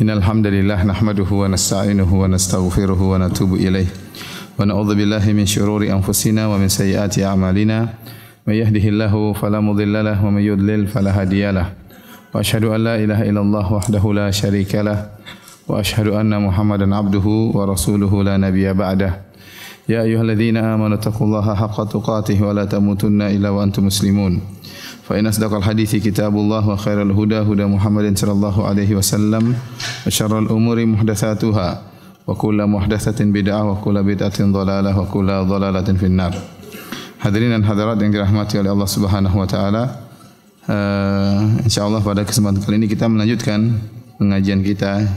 Innal hamdalillah nahmaduhu wa nasta'inuhu wa nastaghfiruhu wa natubu ilaih. Wa na'udzu billahi min syururi anfusina wa min sayyiati a'malina. May yahdihillahu fala mudilla lahu wa may yudlil fala hadiyalah. Wa asyhadu an la ilaha illallah wahdahu la syarikalah wa asyhadu anna Muhammadan abduhu wa rasuluhu la nabiyya ba'dah. Ya ayyuhalladzina amanu taqullaha haqqa tuqatih wa la tamutunna illa wa antum muslimun. Fa in asdaqal hadithi kitabullah wa khairal huda huda Muhammadin sallallahu alaihi wasallam wa syarrul umuri muhdatsatuha wa kullu muhdatsatin bid'ah wa kullu bid'atin dhalalah wa kullu dhalalatin finnar. Hadirin dan hadirat yang dirahmati oleh Allah Subhanahu wa taala, insyaallah pada kesempatan kali ini kita melanjutkan pengajian kita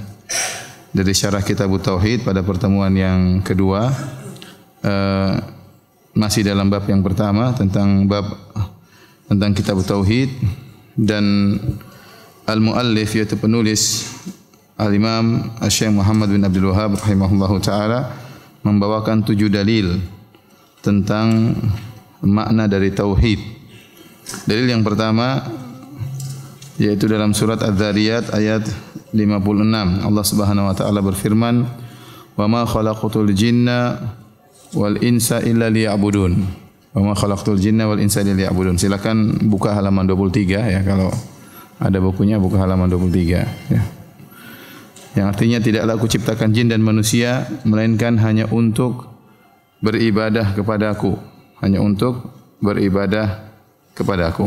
dari syarah Kitab Tauhid pada pertemuan yang kedua, masih dalam bab yang pertama tentang Kitab Tauhid, dan al-muallif yaitu penulis al-Imam Asy-Syaikh Muhammad bin Abdul Wahhab rahimahullahu taala membawakan 7 dalil tentang makna dari tauhid. Dalil yang pertama yaitu dalam surat Az-Zariyat ayat 56. Allah Subhanahu wa taala berfirman, "Wa ma khalaqatul jinna wal insa illa liya'budun." Wa ma khalaqtul jinna wal insa illa liya'budun. Silakan buka halaman 23 ya, kalau ada bukunya buka halaman 23 ya. Yang artinya tidaklah aku ciptakan jin dan manusia melainkan hanya untuk beribadah kepada aku, hanya untuk beribadah kepada aku.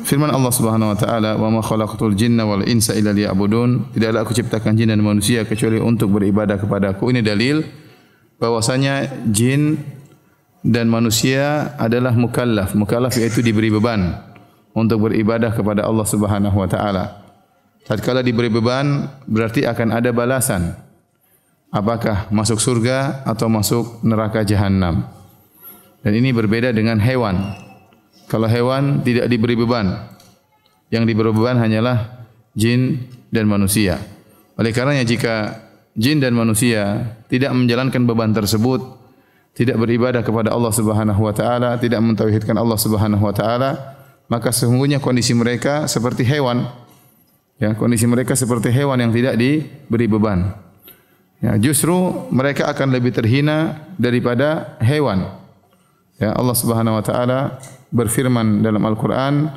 Firman Allah Subhanahu wa taala, "Wa ma khalaqtul jinna wal insa illa liya'budun." Tidaklah aku ciptakan jin dan manusia kecuali untuk beribadah kepada aku. Ini dalil bahwasanya jin dan manusia adalah mukallaf. Mukallaf yaitu diberi beban untuk beribadah kepada Allah Subhanahu wa taala. Tatkala diberi beban berarti akan ada balasan. Apakah masuk surga atau masuk neraka jahanam. Dan ini berbeda dengan hewan. Kalau hewan tidak diberi beban. Yang diberi beban hanyalah jin dan manusia. Oleh karenanya jika jin dan manusia tidak menjalankan beban tersebut, tidak beribadah kepada Allah Subhanahu wa taala, tidak mentauhidkan Allah Subhanahu wa taala, maka sesungguhnya kondisi mereka seperti hewan. Ya, kondisi mereka seperti hewan yang tidak diberi beban. Ya, justru mereka akan lebih terhina daripada hewan. Ya, Allah Subhanahu wa taala berfirman dalam Al-Qur'an,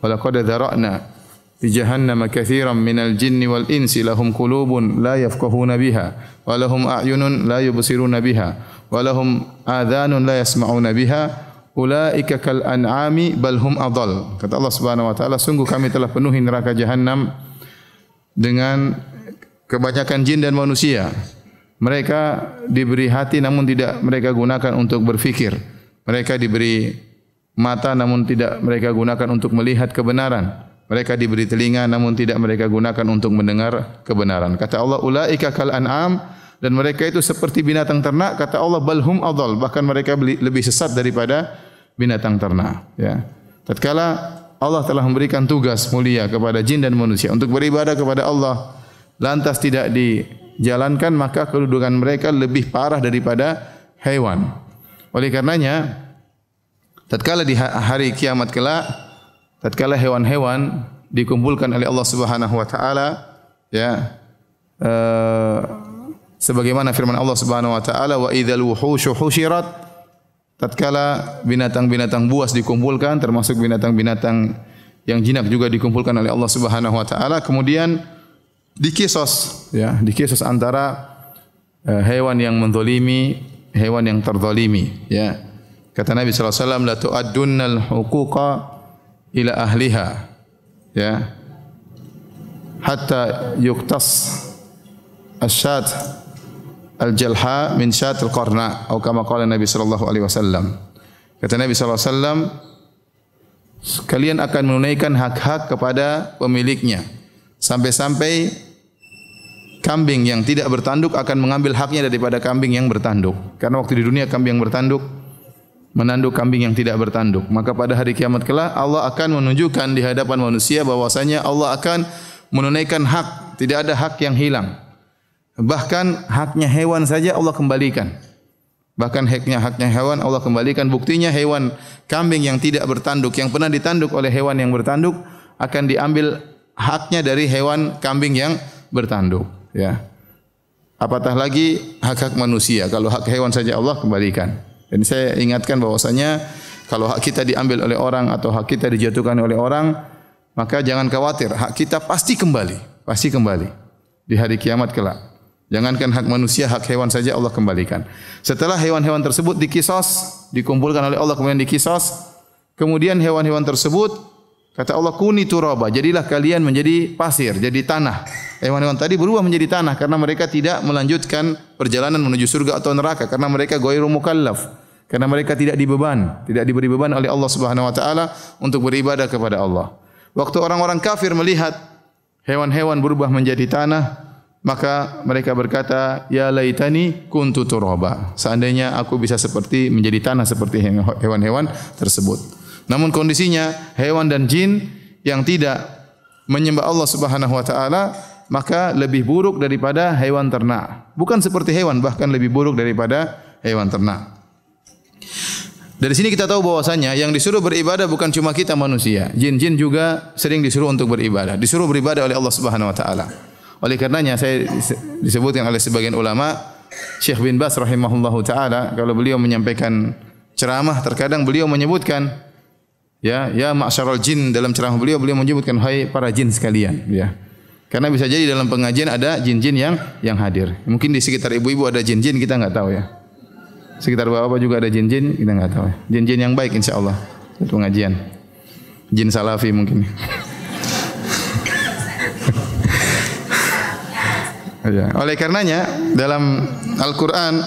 "Wa laqad dzara'na fi jahannama katsiran minal jinni wal insi lahum qulubun la yafqahuna biha wa lahum a'yunun la yubsiruna biha wa lahum adhanun la yasma'una biha ulaika kal an'ami bal hum adall." Kata Allah Subhanahu wa taala, sungguh kami telah penuhi neraka jahanam dengan kebanyakan jin dan manusia. Mereka diberi hati namun tidak mereka gunakan untuk berfikir. Mereka diberi mata namun tidak mereka gunakan untuk melihat kebenaran. Mereka diberi telinga namun tidak mereka gunakan untuk mendengar kebenaran. Kata Allah, ulaika kal an'am, dan mereka itu seperti binatang ternak. Kata Allah, bal hum adall, bahkan mereka lebih sesat daripada binatang ternak. Ya. Tatkala Allah telah memberikan tugas mulia kepada jin dan manusia untuk beribadah kepada Allah, lantas tidak dijalankan, maka kedudukan mereka lebih parah daripada hewan. Oleh karenanya, tatkala di hari kiamat kelak, tatkala hewan-hewan dikumpulkan oleh Allah Subhanahu wa taala, ya, sebagaimana firman Allah Subhanahu wa taala, "Wa idzal wuhushu husyirat." Tatkala binatang-binatang buas dikumpulkan, termasuk binatang-binatang yang jinak juga dikumpulkan oleh Allah Subhanahu wa taala, kemudian dikisos, ya, dikisos antara hewan yang menzalimi, hewan yang terzalimi, ya. Kata Nabi sallallahu alaihi wasallam, "La tu'addunnal huquqa ila ahliha." Ya. Hatta yuqtas asyat al-jalha min syatil qarna, atau kama qala Nabi sallallahu alaihi wasallam. Kata Nabi sallallahu alaihi wasallam, kalian akan menunaikan hak-hak kepada pemiliknya sampai-sampai kambing yang tidak bertanduk akan mengambil haknya daripada kambing yang bertanduk. Karena waktu di dunia kambing yang bertanduk menanduk kambing yang tidak bertanduk. Maka pada hari kiamat kelak Allah akan menunjukkan di hadapan manusia bahwasanya Allah akan menunaikan hak, tidak ada hak yang hilang. Bahkan haknya hewan saja Allah kembalikan. Bahkan haknya hewan Allah kembalikan. Buktinya hewan kambing yang tidak bertanduk, yang pernah ditanduk oleh hewan yang bertanduk, akan diambil haknya dari hewan kambing yang bertanduk, ya. Apatah lagi hak-hak manusia. Kalau hak hewan saja Allah kembalikan. Dan saya ingatkan bahwasanya kalau hak kita diambil oleh orang atau hak kita dijatuhkan oleh orang, maka jangan khawatir, hak kita pasti kembali, pasti kembali di hari kiamat kelak. Jangankan hak manusia, hak hewan saja Allah kembalikan. Setelah hewan-hewan tersebut dikisos, dikumpulkan oleh Allah kemudian dikisos, kemudian hewan-hewan tersebut kata Allah kuni turaba, jadilah kalian menjadi pasir, jadi tanah. Hewan-hewan tadi berubah menjadi tanah karena mereka tidak melanjutkan perjalanan menuju surga atau neraka karena mereka ghairu mukallaf. Karena mereka tidak diberi beban oleh Allah Subhanahu wa taala untuk beribadah kepada Allah. Waktu orang-orang kafir melihat hewan-hewan berubah menjadi tanah, maka mereka berkata, "Ya laitani kuntu turaba." Seandainya aku bisa seperti menjadi tanah seperti hewan-hewan tersebut. Namun kondisinya hewan dan jin yang tidak menyembah Allah Subhanahu wa taala, maka lebih buruk daripada hewan ternak. Bukan seperti hewan, bahkan lebih buruk daripada hewan ternak. Dari sini kita tahu bahwasanya yang disuruh beribadah bukan cuma kita manusia. Jin-jin juga sering disuruh untuk beribadah. Disuruh beribadah oleh Allah Subhanahu wa taala. Oleh karenanya saya disebutkan oleh sebagian ulama, Syekh bin Baz rahimahullahu taala kalau beliau menyampaikan ceramah terkadang beliau menyebutkan ya ma'syaral jin, dalam ceramah beliau menyebutkan hai para jin sekalian, ya. Karena bisa jadi dalam pengajian ada jin-jin yang hadir. Mungkin di sekitar ibu-ibu ada jin-jin, kita enggak tahu, ya. Sekitar bapak juga ada jin-jin, kita enggak tahu. Jin-jin yang baik insyaallah. Itu pengajian. Jin salafi mungkin. Ya. Oleh karenanya dalam Al-Qur'an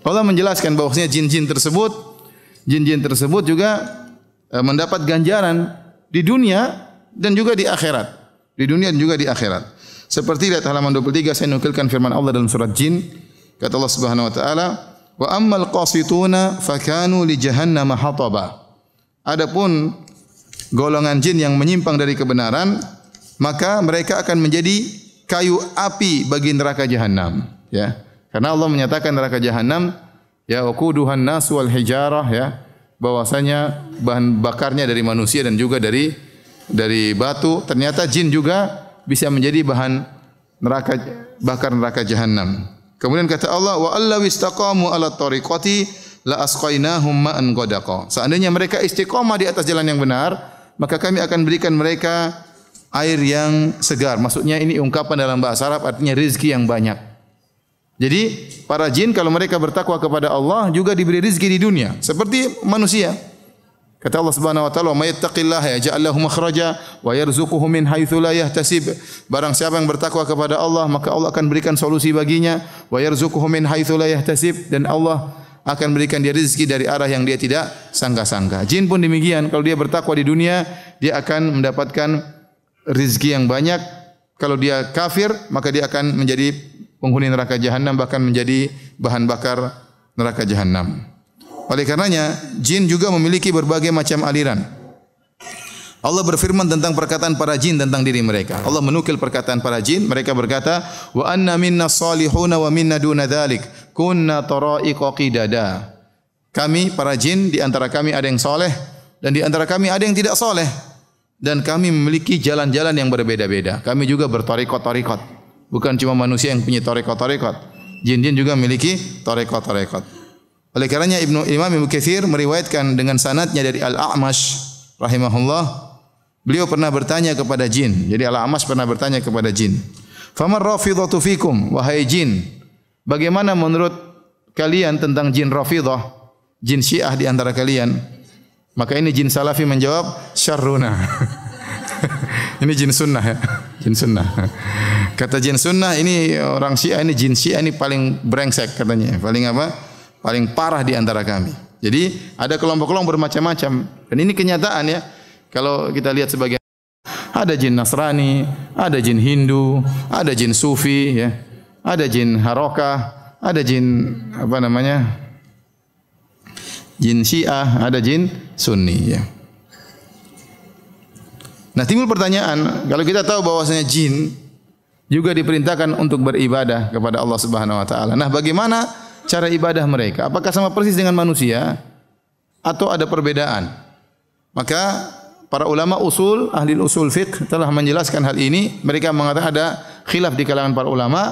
Allah menjelaskan bahwasanya jin-jin tersebut juga mendapat ganjaran di dunia dan juga di akhirat. Di dunia dan juga di akhirat. Seperti lihat halaman 23 saya nukilkan firman Allah dalam surat Jin. Kata Allah Subhanahu wa taala, "Wa ammal qasituna fakanu li jahannam hataba." Adapun golongan jin yang menyimpang dari kebenaran, maka mereka akan menjadi kayu api bagi neraka jahanam, ya. Karena Allah menyatakan neraka jahanam ya waquduhan nas wal hijarah, ya, bahwasanya bahan bakarnya dari manusia dan juga dari batu. Ternyata jin juga bisa menjadi bahan bakar neraka jahanam. Kemudian kata Allah, wa allaw istaqamu ala tariqati la asqainahum ma'an ghadaqa. Seandainya mereka istiqamah di atas jalan yang benar, maka kami akan berikan mereka air yang segar. Maksudnya ini ungkapan dalam bahasa Arab artinya rezeki yang banyak. Jadi para jin kalau mereka bertakwa kepada Allah juga diberi rezeki di dunia seperti manusia. Kata Allah Subhanahu wa taala, "May yattaqillaha yaj'al lahu makhraja wa yarzuquhu min haitsu la yahtasib." Barang siapa yang bertakwa kepada Allah, maka Allah akan berikan solusi baginya, wa yarzuquhu min haitsu la yahtasib, dan Allah akan berikan dia rezeki dari arah yang dia tidak sangka-sangka. Jin pun demikian, kalau dia bertakwa di dunia, dia akan mendapatkan rezeki yang banyak. Kalau dia kafir, maka dia akan menjadi penghuni neraka jahanam, bahkan menjadi bahan bakar neraka jahanam. Oleh karenanya, jin juga memiliki berbagai macam aliran. Allah berfirman tentang perkataan para jin tentang diri mereka. Allah menukil perkataan para jin, mereka berkata, "Wa anna minna salihuna wa minna duna dzalik, kunna tara'iqa qidada." Kami para jin di antara kami ada yang saleh dan di antara kami ada yang tidak saleh. Dan kami memiliki jalan-jalan yang berbeda-beda. Kami juga bertariqat-tariqat. Bukan cuma manusia yang punya tariqat-tariqat. Jin-jin juga memiliki tariqat-tariqat. Oleh karenanya Imam Ibnu Katsir meriwayatkan dengan sanadnya dari Al-A'mash rahimahullah, beliau pernah bertanya kepada jin. Jadi Al-A'mash pernah bertanya kepada jin, "Famar rafidhatu fikum?" Wahai jin, bagaimana menurut kalian tentang jin Rafidhah, jin Syiah di antara kalian? Maka ini jin Salafi menjawab, "Syarruna." Ini jin sunnah, ya. Jin sunnah. Kata jin sunnah, ini orang Syiah, ini jin Syiah ini paling brengsek katanya. Paling apa? Paling parah di antara kami. Jadi ada kelompok-kelompok bermacam-macam. Dan ini kenyataan, ya. Kalau kita lihat sebagian, ada jin Nasrani, ada jin Hindu, ada jin Sufi, ya. Ada jin Harokah, ada jin jin Syiah, ada jin Sunni, ya. Nah, timbul pertanyaan, kalau kita tahu bahwasanya jin juga diperintahkan untuk beribadah kepada Allah Subhanahu wa taala. Nah, bagaimana cara ibadah mereka? Apakah sama persis dengan manusia atau ada perbedaan? Maka para ulama usul, ahli usul fiqh telah menjelaskan hal ini. Mereka mengatakan ada khilaf di kalangan para ulama,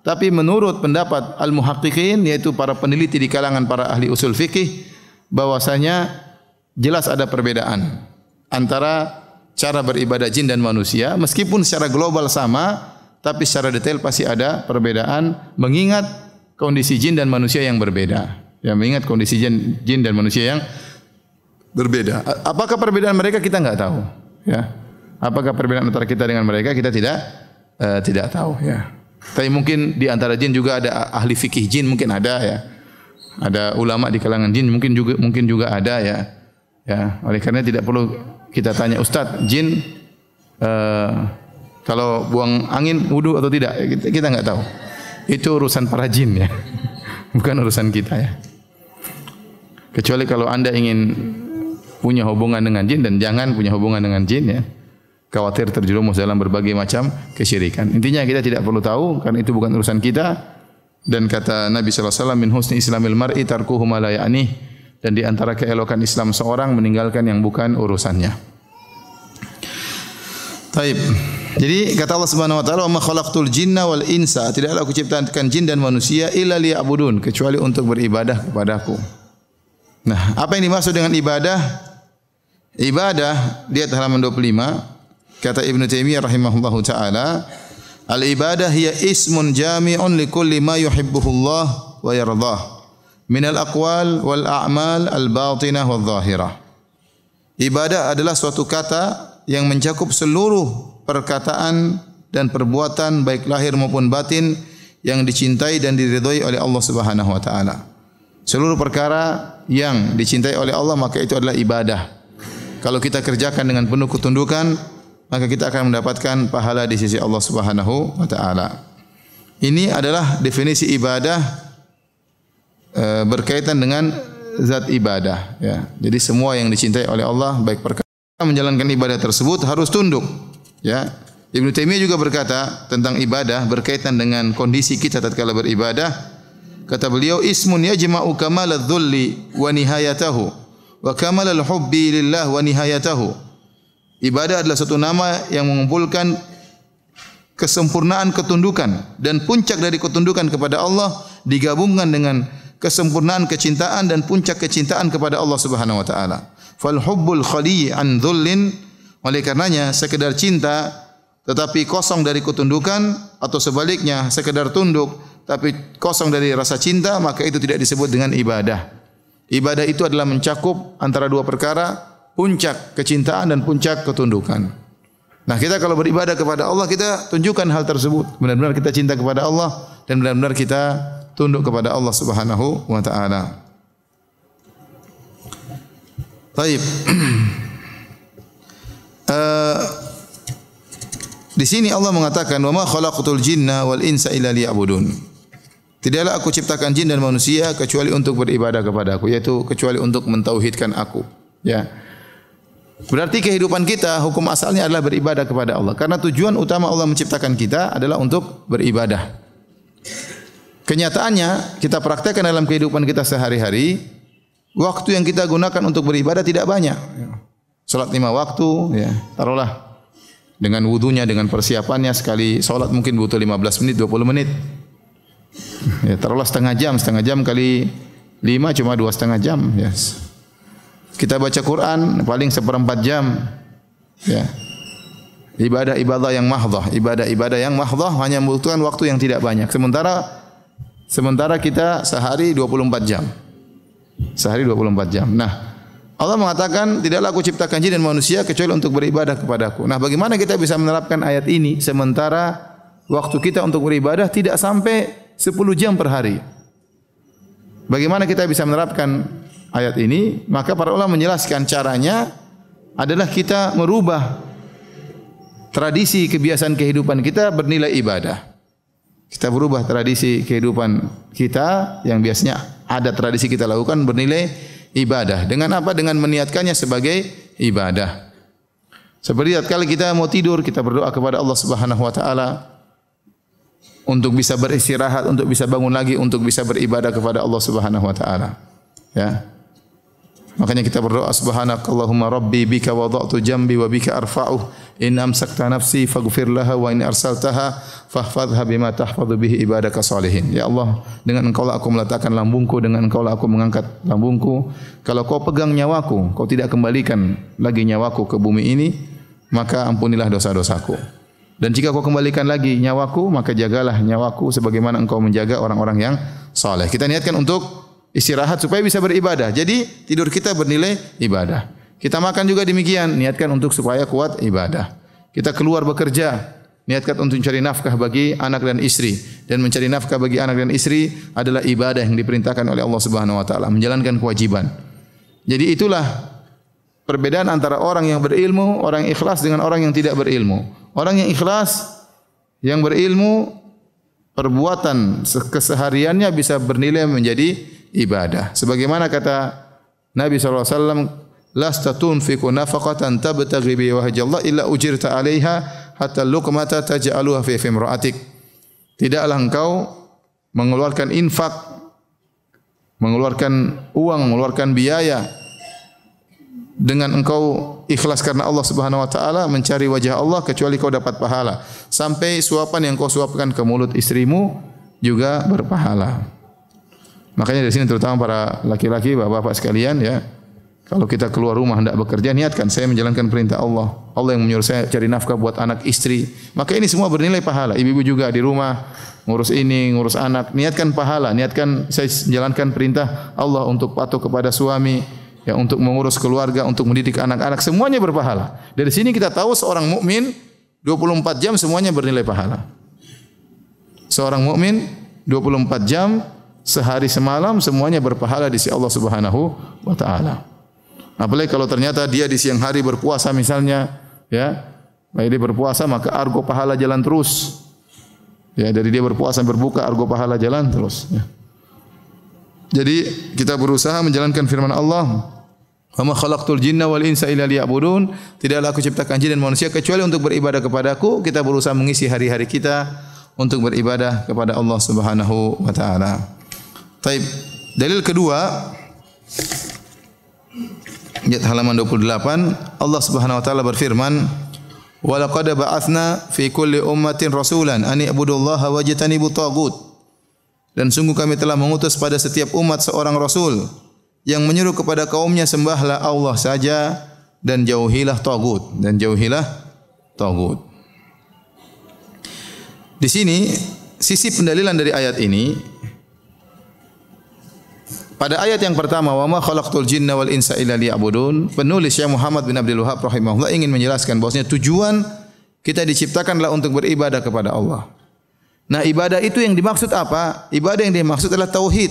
tapi menurut pendapat al-muhaqqiqin, yaitu para peneliti di kalangan para ahli usul fikih, bahwasanya jelas ada perbedaan antara cara beribadah jin dan manusia, meskipun secara global sama, tapi secara detail pasti ada perbedaan mengingat kondisi jin dan manusia yang berbeda. Ya, mengingat kondisi jin dan manusia yang berbeda. Apakah perbedaan mereka kita enggak tahu, ya. Apakah perbedaan antara kita dengan mereka kita tidak tahu, ya. Tapi mungkin di antara jin juga ada ahli fikih jin, mungkin ada, ya. Ada ulama di kalangan jin mungkin juga ada, ya. Ya, oleh karena tidak perlu kita tanya Ustaz, jin kalau buang angin wudu atau tidak, kita enggak tahu. Itu urusan para jin, ya. Bukan urusan kita, ya. Kecuali kalau Anda ingin punya hubungan dengan jin, dan jangan punya hubungan dengan jin, ya. Khawatir terjerumus dalam berbagai macam kesyirikan. Intinya kita tidak perlu tahu karena itu bukan urusan kita. Dan kata Nabi sallallahu alaihi wasallam, min husni islamil mar'i tarkuhu ma la ya'nih, dan di antara keelokan Islam seorang meninggalkan yang bukan urusannya. Taib. Jadi kata Allah Subhanahu wa taala, "Wa ma khalaqtul jinna wal insa", tidaklah aku ciptakan jin dan manusia illa liya'budun, kecuali untuk beribadah kepadaku. Nah, apa yang dimaksud dengan ibadah? Ibadah, lihat halaman 25, kata Ibnu Taimiyah rahimahullahu taala, al-ibadah hiya ismun jami'un li kulli ma yuhibbuhullah wa yardah min al-aqwal wal a'mal al-batinah wal zahirah. Ibadah adalah suatu kata yang mencakup seluruh perkataan dan perbuatan baik lahir maupun batin yang dicintai dan diridhai oleh Allah Subhanahu wa taala. Seluruh perkara yang dicintai oleh Allah maka itu adalah ibadah. Kalau kita kerjakan dengan penuh ketundukan, maka kita akan mendapatkan pahala di sisi Allah Subhanahu wa taala. Ini adalah definisi ibadah berkaitan dengan zat ibadah, ya. Jadi semua yang dicintai oleh Allah baik perkara menjalankan ibadah tersebut harus tunduk, ya. Ibnu Taimiyah juga berkata tentang ibadah berkaitan dengan kondisi kita tatkala beribadah. Kata beliau, ismun yajma'u kamal adh-dhulli wa nihayatahu wa kamal al-hubbi lillah wa nihayatahu. Ibadah adalah satu nama yang mengumpulkan kesempurnaan ketundukan dan puncak dari ketundukan kepada Allah digabungkan dengan kesempurnaan kecintaan dan puncak kecintaan kepada Allah Subhanahu wa taala. Fal hubbul khali an dhullin, oleh karenanya sekedar cinta tetapi kosong dari ketundukan, atau sebaliknya sekedar tunduk tapi kosong dari rasa cinta, maka itu tidak disebut dengan ibadah. Ibadah itu adalah mencakup antara dua perkara, puncak kecintaan dan puncak ketundukan. Nah, kita kalau beribadah kepada Allah, kita tunjukkan hal tersebut. Benar-benar kita cinta kepada Allah dan benar-benar kita tunduk kepada Allah Subhanahu wa taala. Baik. Di sini Allah mengatakan, "Wa ma khalaqtul jinna wal insa illa liya'budun." Tidaklah aku ciptakan jin dan manusia kecuali untuk beribadah kepada aku, yaitu kecuali untuk mentauhidkan aku, ya. Berarti kehidupan kita hukum asalnya adalah beribadah kepada Allah, karena tujuan utama Allah menciptakan kita adalah untuk beribadah. Kenyataannya kita praktekkan dalam kehidupan kita sehari-hari, waktu yang kita gunakan untuk beribadah tidak banyak. Salat 5 waktu, ya, taruhlah dengan wudunya, dengan persiapannya, sekali salat mungkin butuh 15 menit, 20 menit. Ya, taruhlah setengah jam kali 5 cuma 2,5 jam, yes. Kita baca Quran paling 1/4 jam, ya. Ibadah yang mahdhah hanya membutuhkan waktu yang tidak banyak. Sementara kita sehari 24 jam. Sehari 24 jam. Nah, Allah mengatakan, tidaklah aku ciptakan jin dan manusia kecuali untuk beribadah kepadaku. Nah, bagaimana kita bisa menerapkan ayat ini sementara waktu kita untuk beribadah tidak sampai 10 jam per hari? Bagaimana kita bisa menerapkan ayat ini? Maka para ulama menjelaskan caranya adalah kita merubah tradisi kebiasaan kehidupan kita bernilai ibadah. Kita berubah tradisi kehidupan kita yang biasanya ada tradisi kita lakukan bernilai ibadah. Dengan apa? Dengan meniatkannya sebagai ibadah. Seperti tatkala kita mau tidur, kita berdoa kepada Allah Subhanahu wa taala untuk bisa beristirahat, untuk bisa bangun lagi, untuk bisa beribadah kepada Allah Subhanahu wa taala. Ya. Makanya kita berdoa subhanakallahumma rabbi bika wada'tu jambi wa bika arfa'uh in amsakta nafsi faghfir laha wa in arsaltaha fahfadhha bima tahfadhu bihi ibadaka salihin. Ya Allah, dengan Engkaulah aku meletakkan lambungku, dengan Engkaulah aku mengangkat lambungku. Kalau Kau pegang nyawaku, Kau tidak kembalikan lagi nyawaku ke bumi ini, maka ampunilah dosa-dosaku. Dan jika Kau kembalikan lagi nyawaku, maka jagalah nyawaku sebagaimana Engkau menjaga orang-orang yang saleh. Kita niatkan untuk istirahat supaya bisa beribadah. Jadi tidur kita bernilai ibadah. Kita makan juga demikian, niatkan untuk supaya kuat ibadah. Kita keluar bekerja, niatkan untuk mencari nafkah bagi anak dan istri. Dan mencari nafkah bagi anak dan istri adalah ibadah yang diperintahkan oleh Allah Subhanahu wa taala, menjalankan kewajiban. Jadi itulah perbedaan antara orang yang berilmu, orang yang ikhlas dengan orang yang tidak berilmu. Orang yang ikhlas, yang berilmu, perbuatan kesehariannya bisa bernilai menjadi ibadah. Sebagaimana kata Nabi SAW, lasta tunfiqu nafaqatan tabtaghi bi wajhallah illa ujirta 'alaiha hatta luqmata taj'aluha fi imra'atik. Tidaklah engkau mengeluarkan infak, mengeluarkan uang, mengeluarkan biaya dengan engkau ikhlas karena Allah Subhanahu wa taala, mencari wajah Allah, kecuali kau dapat pahala. Sampai suapan yang kau suapkan ke mulut istrimu juga berpahala. Makanya dari sini terutama para laki-laki, bapak-bapak sekalian ya, kalau kita keluar rumah hendak bekerja, niatkan saya menjalankan perintah Allah. Allah yang menyuruh saya cari nafkah buat anak istri. Maka ini semua bernilai pahala. Ibu-ibu juga di rumah ngurus ini, ngurus anak, niatkan pahala, niatkan saya menjalankan perintah Allah untuk patuh kepada suami, ya, untuk mengurus keluarga, untuk mendidik anak-anak, semuanya berpahala. Dari sini kita tahu seorang mukmin 24 jam semuanya bernilai pahala. Seorang mukmin 24 jam sehari semalam semuanya berpahala di sisi Allah Subhanahu wa taala. Apalagi kalau ternyata dia di siang hari berpuasa misalnya, ya. Baik dia berpuasa maka argo pahala jalan terus. Ya, dari dia berpuasa berbuka argo pahala jalan terus, ya. Jadi kita berusaha menjalankan firman Allah, "Wa ma khalaqtul jinna wal insa illa liya'budun." Tidaklah aku ciptakan jin dan manusia kecuali untuk beribadah kepadaku. Kita berusaha mengisi hari-hari kita untuk beribadah kepada Allah Subhanahu wa taala. Taib. Dalil kedua, ayat halaman 28, Allah Subhanahu wa taala berfirman, "Wa laqad ba'atsna fi kulli ummatin rasulan an i'budullaha wajtanibut taghut." Dan sungguh kami telah mengutus pada setiap umat seorang rasul yang menyuruh kepada kaumnya sembahlah Allah saja dan jauhilah taghut, dan jauhilah taghut. Di sini sisi pendalilan dari ayat ini, pada ayat yang pertama, wa ma khalaqtul jinna wal insa illa liya'budun, penulis Syekh Muhammad bin Abdul Wahhab rahimahullah ingin menjelaskan bahwasanya tujuan kita diciptakanlah untuk beribadah kepada Allah. Nah, ibadah itu yang dimaksud apa? Ibadah yang dimaksud adalah tauhid.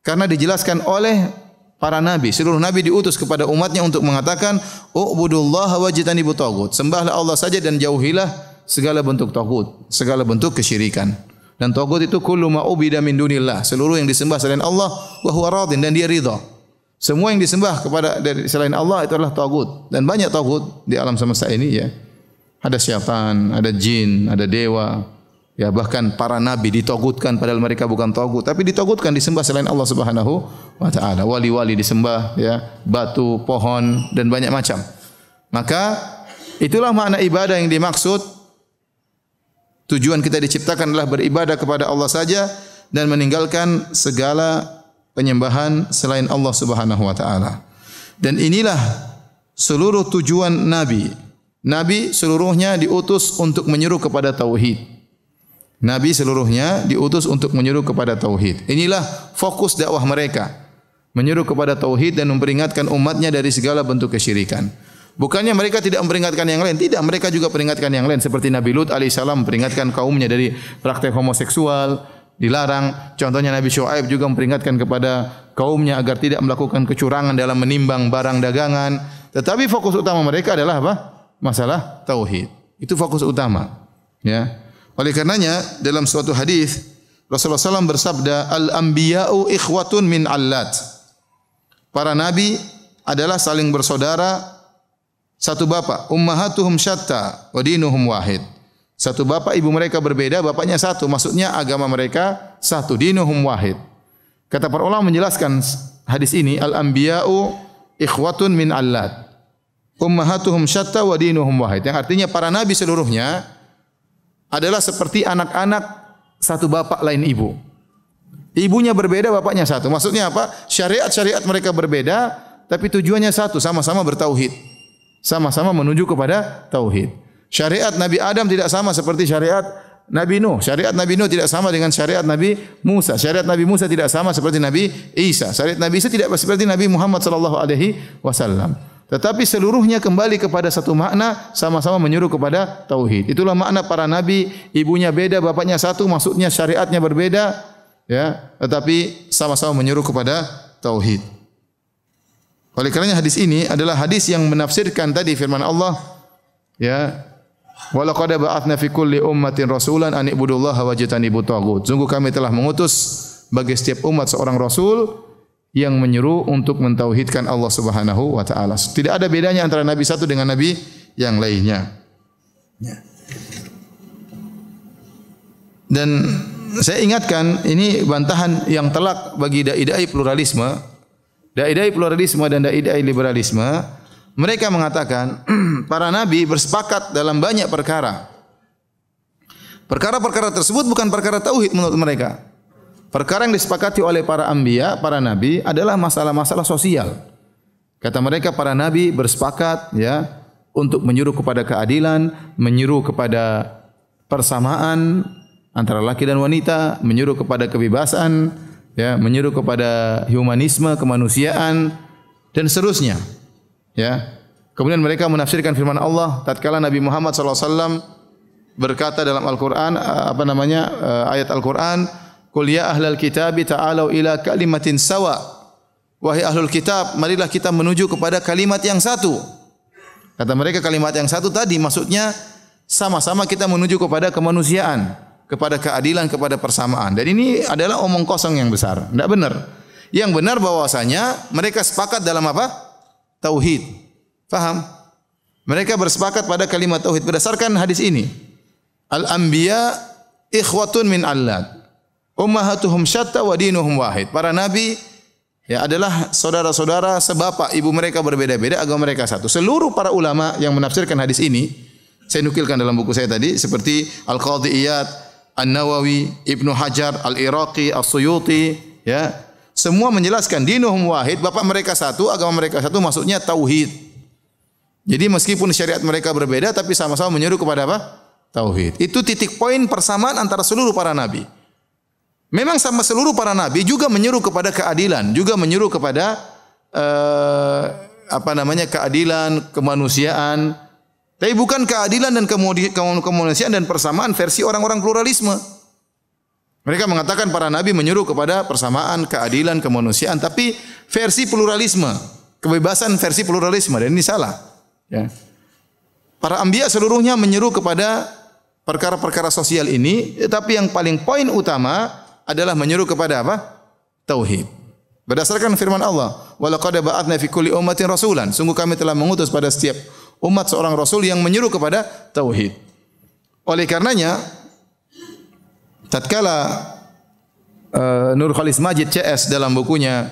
Karena dijelaskan oleh para nabi, seluruh nabi diutus kepada umatnya untuk mengatakan, "U'budullaha wajtanibut taghut." Sembahlah Allah saja dan jauhilah segala bentuk taghut, segala bentuk kesyirikan. Dan taghut itu kullu ma ubida min dunillah, seluruh yang disembah selain Allah wa huwa radin, dan dia ridha. Semua yang disembah kepada dari selain Allah itu adalah taghut. Dan banyak taghut di alam semesta ini, ya. Ada syaitan, ada jin, ada dewa, ya, bahkan para nabi ditaghutkan padahal mereka bukan taghut, tapi ditaghutkan, disembah selain Allah Subhanahu wa taala. Wali-wali disembah, ya, batu, pohon dan banyak macam. Maka itulah makna ibadah yang dimaksud. Tujuan kita diciptakan adalah beribadah kepada Allah saja dan meninggalkan segala penyembahan selain Allah Subhanahu wa taala. Dan inilah seluruh tujuan nabi. Nabi seluruhnya diutus untuk menyeru kepada tauhid. Nabi seluruhnya diutus untuk menyeru kepada tauhid. Inilah fokus dakwah mereka, menyeru kepada tauhid dan memperingatkan umatnya dari segala bentuk kesyirikan. Bukannya mereka tidak memperingatkan yang lain, tidak, mereka juga peringatkan yang lain, seperti Nabi Lut alaihissalam memperingatkan kaumnya dari praktek homoseksual, dilarang. Contohnya Nabi Syuaib juga memperingatkan kepada kaumnya agar tidak melakukan kecurangan dalam menimbang barang dagangan. Tetapi fokus utama mereka adalah apa? Masalah tauhid. Itu fokus utama, ya. Oleh karenanya dalam suatu hadis Rasulullah SAW bersabda, "Al-anbiya'u ikhwatun min allat." Para nabi adalah saling bersaudara satu bapak, ummahatuhum syatta wa dinuhum wahid. Satu bapak, ibu mereka berbeda, bapaknya satu, maksudnya agama mereka satu, dinuhum wahid. Kata para ulama menjelaskan hadis ini, al-anbiya'u ikhwatun min allat. Ummahatuhum syatta wa dinuhum wahid. Yang artinya para nabi seluruhnya adalah seperti anak-anak satu bapak lain ibu. Ibunya berbeda, bapaknya satu. Maksudnya apa? Syariat-syariat mereka berbeda, tapi tujuannya satu, sama-sama bertauhid. Sama-sama menuju kepada tauhid. Syariat Nabi Adam tidak sama seperti syariat Nabi Nuh. Syariat Nabi Nuh tidak sama dengan syariat Nabi Musa. Syariat Nabi Musa tidak sama seperti Nabi Isa. Syariat Nabi Isa tidak seperti Nabi Muhammad sallallahu alaihi wasallam. Tetapi seluruhnya kembali kepada satu makna, sama-sama menyuruh kepada tauhid. Itulah makna para nabi, ibunya beda, bapaknya satu, maksudnya syariatnya berbeda, ya, tetapi sama-sama menyuruh kepada tauhid. Oleh karenanya hadis ini adalah hadis yang menafsirkan tadi firman Allah, ya, wa laqad ba'atsna fi kulli ummatin rasulan an ibudullaha wajtanibut taghut. Sungguh kami telah mengutus bagi setiap umat seorang rasul yang menyeru untuk mentauhidkan Allah Subhanahu wa taala. Tidak ada bedanya antara nabi satu dengan nabi yang lainnya. Dan saya ingatkan, ini bantahan yang telak bagi dai-dai pluralisme. Dai-dai pluralisme dan dai-dai liberalisme, mereka mengatakan para nabi bersepakat dalam banyak perkara. Perkara-perkara tersebut bukan perkara tauhid menurut mereka. Perkara yang disepakati oleh para anbiya, para nabi adalah masalah-masalah sosial. Kata mereka para nabi bersepakat, ya, untuk menyuruh kepada keadilan, menyuruh kepada persamaan antara laki dan wanita, menyuruh kepada kebebasan, ya, menyuruh kepada humanisme, kemanusiaan dan seterusnya. Ya. Kemudian mereka menafsirkan firman Allah tatkala Nabi Muhammad sallallahu alaihi wasallam berkata dalam Al-Qur'an, ayat Al-Qur'an, "Qul ya ahlal kitabi ta'alu ila kalimatin sawa." Wahai ahlul kitab, marilah kita menuju kepada kalimat yang satu. Kata mereka kalimat yang satu tadi maksudnya sama-sama kita menuju kepada kemanusiaan, kepada keadilan, kepada persamaan. Dan ini adalah omong kosong yang besar. Tidak benar. Yang benar bahwasanya mereka sepakat dalam apa? Tauhid. Faham? Mereka bersepakat pada kalimat tauhid berdasarkan hadis ini. Al-anbiya ikhwatun min allat. Ummahatuhum syatta wa dinuhum wahid. Para nabi, ya, adalah saudara-saudara sebapak, ibu mereka berbeda-beda, agama mereka satu. Seluruh para ulama yang menafsirkan hadis ini, saya nukilkan dalam buku saya tadi, seperti Al-Qadhi Iyad, An-Nawawi, Ibnu Hajar, Al-Iraqi, As-Suyuti, ya, semua menjelaskan dinuhum wahid, bapak mereka satu, agama mereka satu, maksudnya tauhid. Jadi meskipun syariat mereka berbeda, tapi sama-sama menyeru kepada apa? Tauhid. Itu titik poin persamaan antara seluruh para nabi. Memang sama seluruh para nabi juga menyeru kepada keadilan, juga menyeru kepada keadilan, kemanusiaan. Tapi bukan keadilan dan kemanusiaan dan persamaan versi orang-orang pluralisme. Mereka mengatakan para nabi menyuruh kepada persamaan, keadilan, kemanusiaan, tapi versi pluralisme, kebebasan versi pluralisme, dan ini salah. Ya. Para anbiya seluruhnya menyeru kepada perkara-perkara sosial ini, tapi yang paling poin utama adalah menyeru kepada apa? Tauhid. Berdasarkan firman Allah, "Wa laqad ba'atsna fi kulli ummatin rasulan." Sungguh kami telah mengutus pada setiap umat seorang rasul yang menyeru kepada tauhid. Oleh karenanya, tatkala Nur Khalis Majid CS dalam bukunya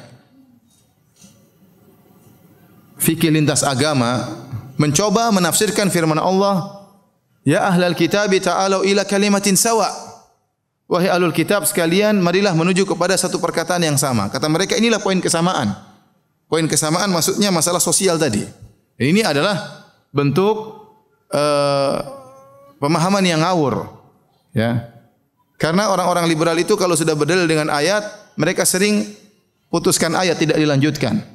Fikih Lintas Agama mencoba menafsirkan firman Allah, "Ya ahlal kitabi ta'alu ila kalimatin sawa." Wahai ahlul kitab sekalian, marilah menuju kepada satu perkataan yang sama. Kata mereka inilah poin kesamaan. Poin kesamaan maksudnya masalah sosial tadi. Dan ini adalah bentuk pemahaman yang ngawur, ya. Karena orang-orang liberal itu kalau sudah berdalil dengan ayat, mereka sering putuskan ayat, tidak dilanjutkan.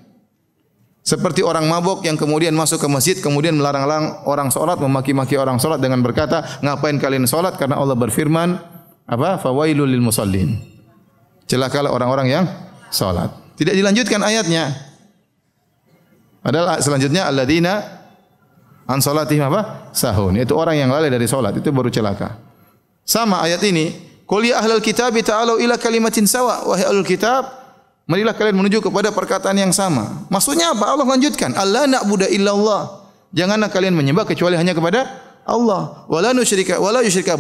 Seperti orang mabuk yang kemudian masuk ke masjid, kemudian melarang-larang orang salat, memaki-maki orang salat dengan berkata, "Ngapain kalian salat?" Karena Allah berfirman, apa? Fawailul lil musallin. Celakalah orang-orang yang salat. Tidak dilanjutkan ayatnya. Padahal selanjutnya alladzina an salatihim apa? Sahun. Itu orang yang lalai dari salat, itu baru celaka. Sama ayat ini, "Qul ya ahlal kitabi ta'alu ila kalimatin sawa." Wahai ahlul kitab, marilah kalian menuju kepada perkataan yang sama. Maksudnya apa? Allah lanjutkan, "Alla na'budu illallah." Janganlah kalian menyembah kecuali hanya kepada Allah. Wala yusyrika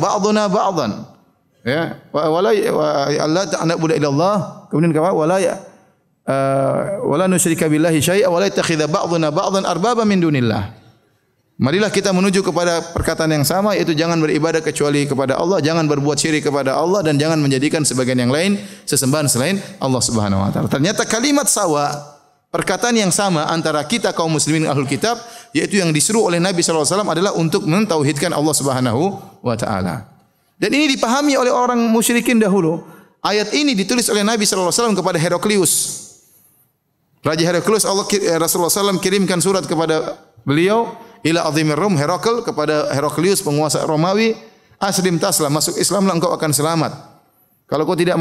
ba'duna ba'dhan. Ya, wala Allah na'budu illallah. Kemudian apa? Wala wala nusyrika billahi syai'a wa la yattakhidha ba'duna ba'dhan arbaba min dunillah. Marilah kita menuju kepada perkataan yang sama, yaitu jangan beribadah kecuali kepada Allah, jangan berbuat syirik kepada Allah, dan jangan menjadikan sebagian yang lain sesembahan selain Allah Subhanahu wa taala. Ternyata kalimat sawa, perkataan yang sama antara kita kaum muslimin ahlul kitab, yaitu yang disuruh oleh Nabi sallallahu alaihi wasallam adalah untuk mentauhidkan Allah Subhanahu wa taala. Dan ini dipahami oleh orang musyrikin dahulu. Ayat ini ditulis oleh Nabi sallallahu alaihi wasallam kepada Heraklius. Raja Heraklius, Rasulullah SAW kirimkan surat kepada beliau, ila azimir Rum, Herakl, kepada Heraklius penguasa Romawi, aslim taslam, masuk Islamlah engkau akan selamat. Kalau kau tidak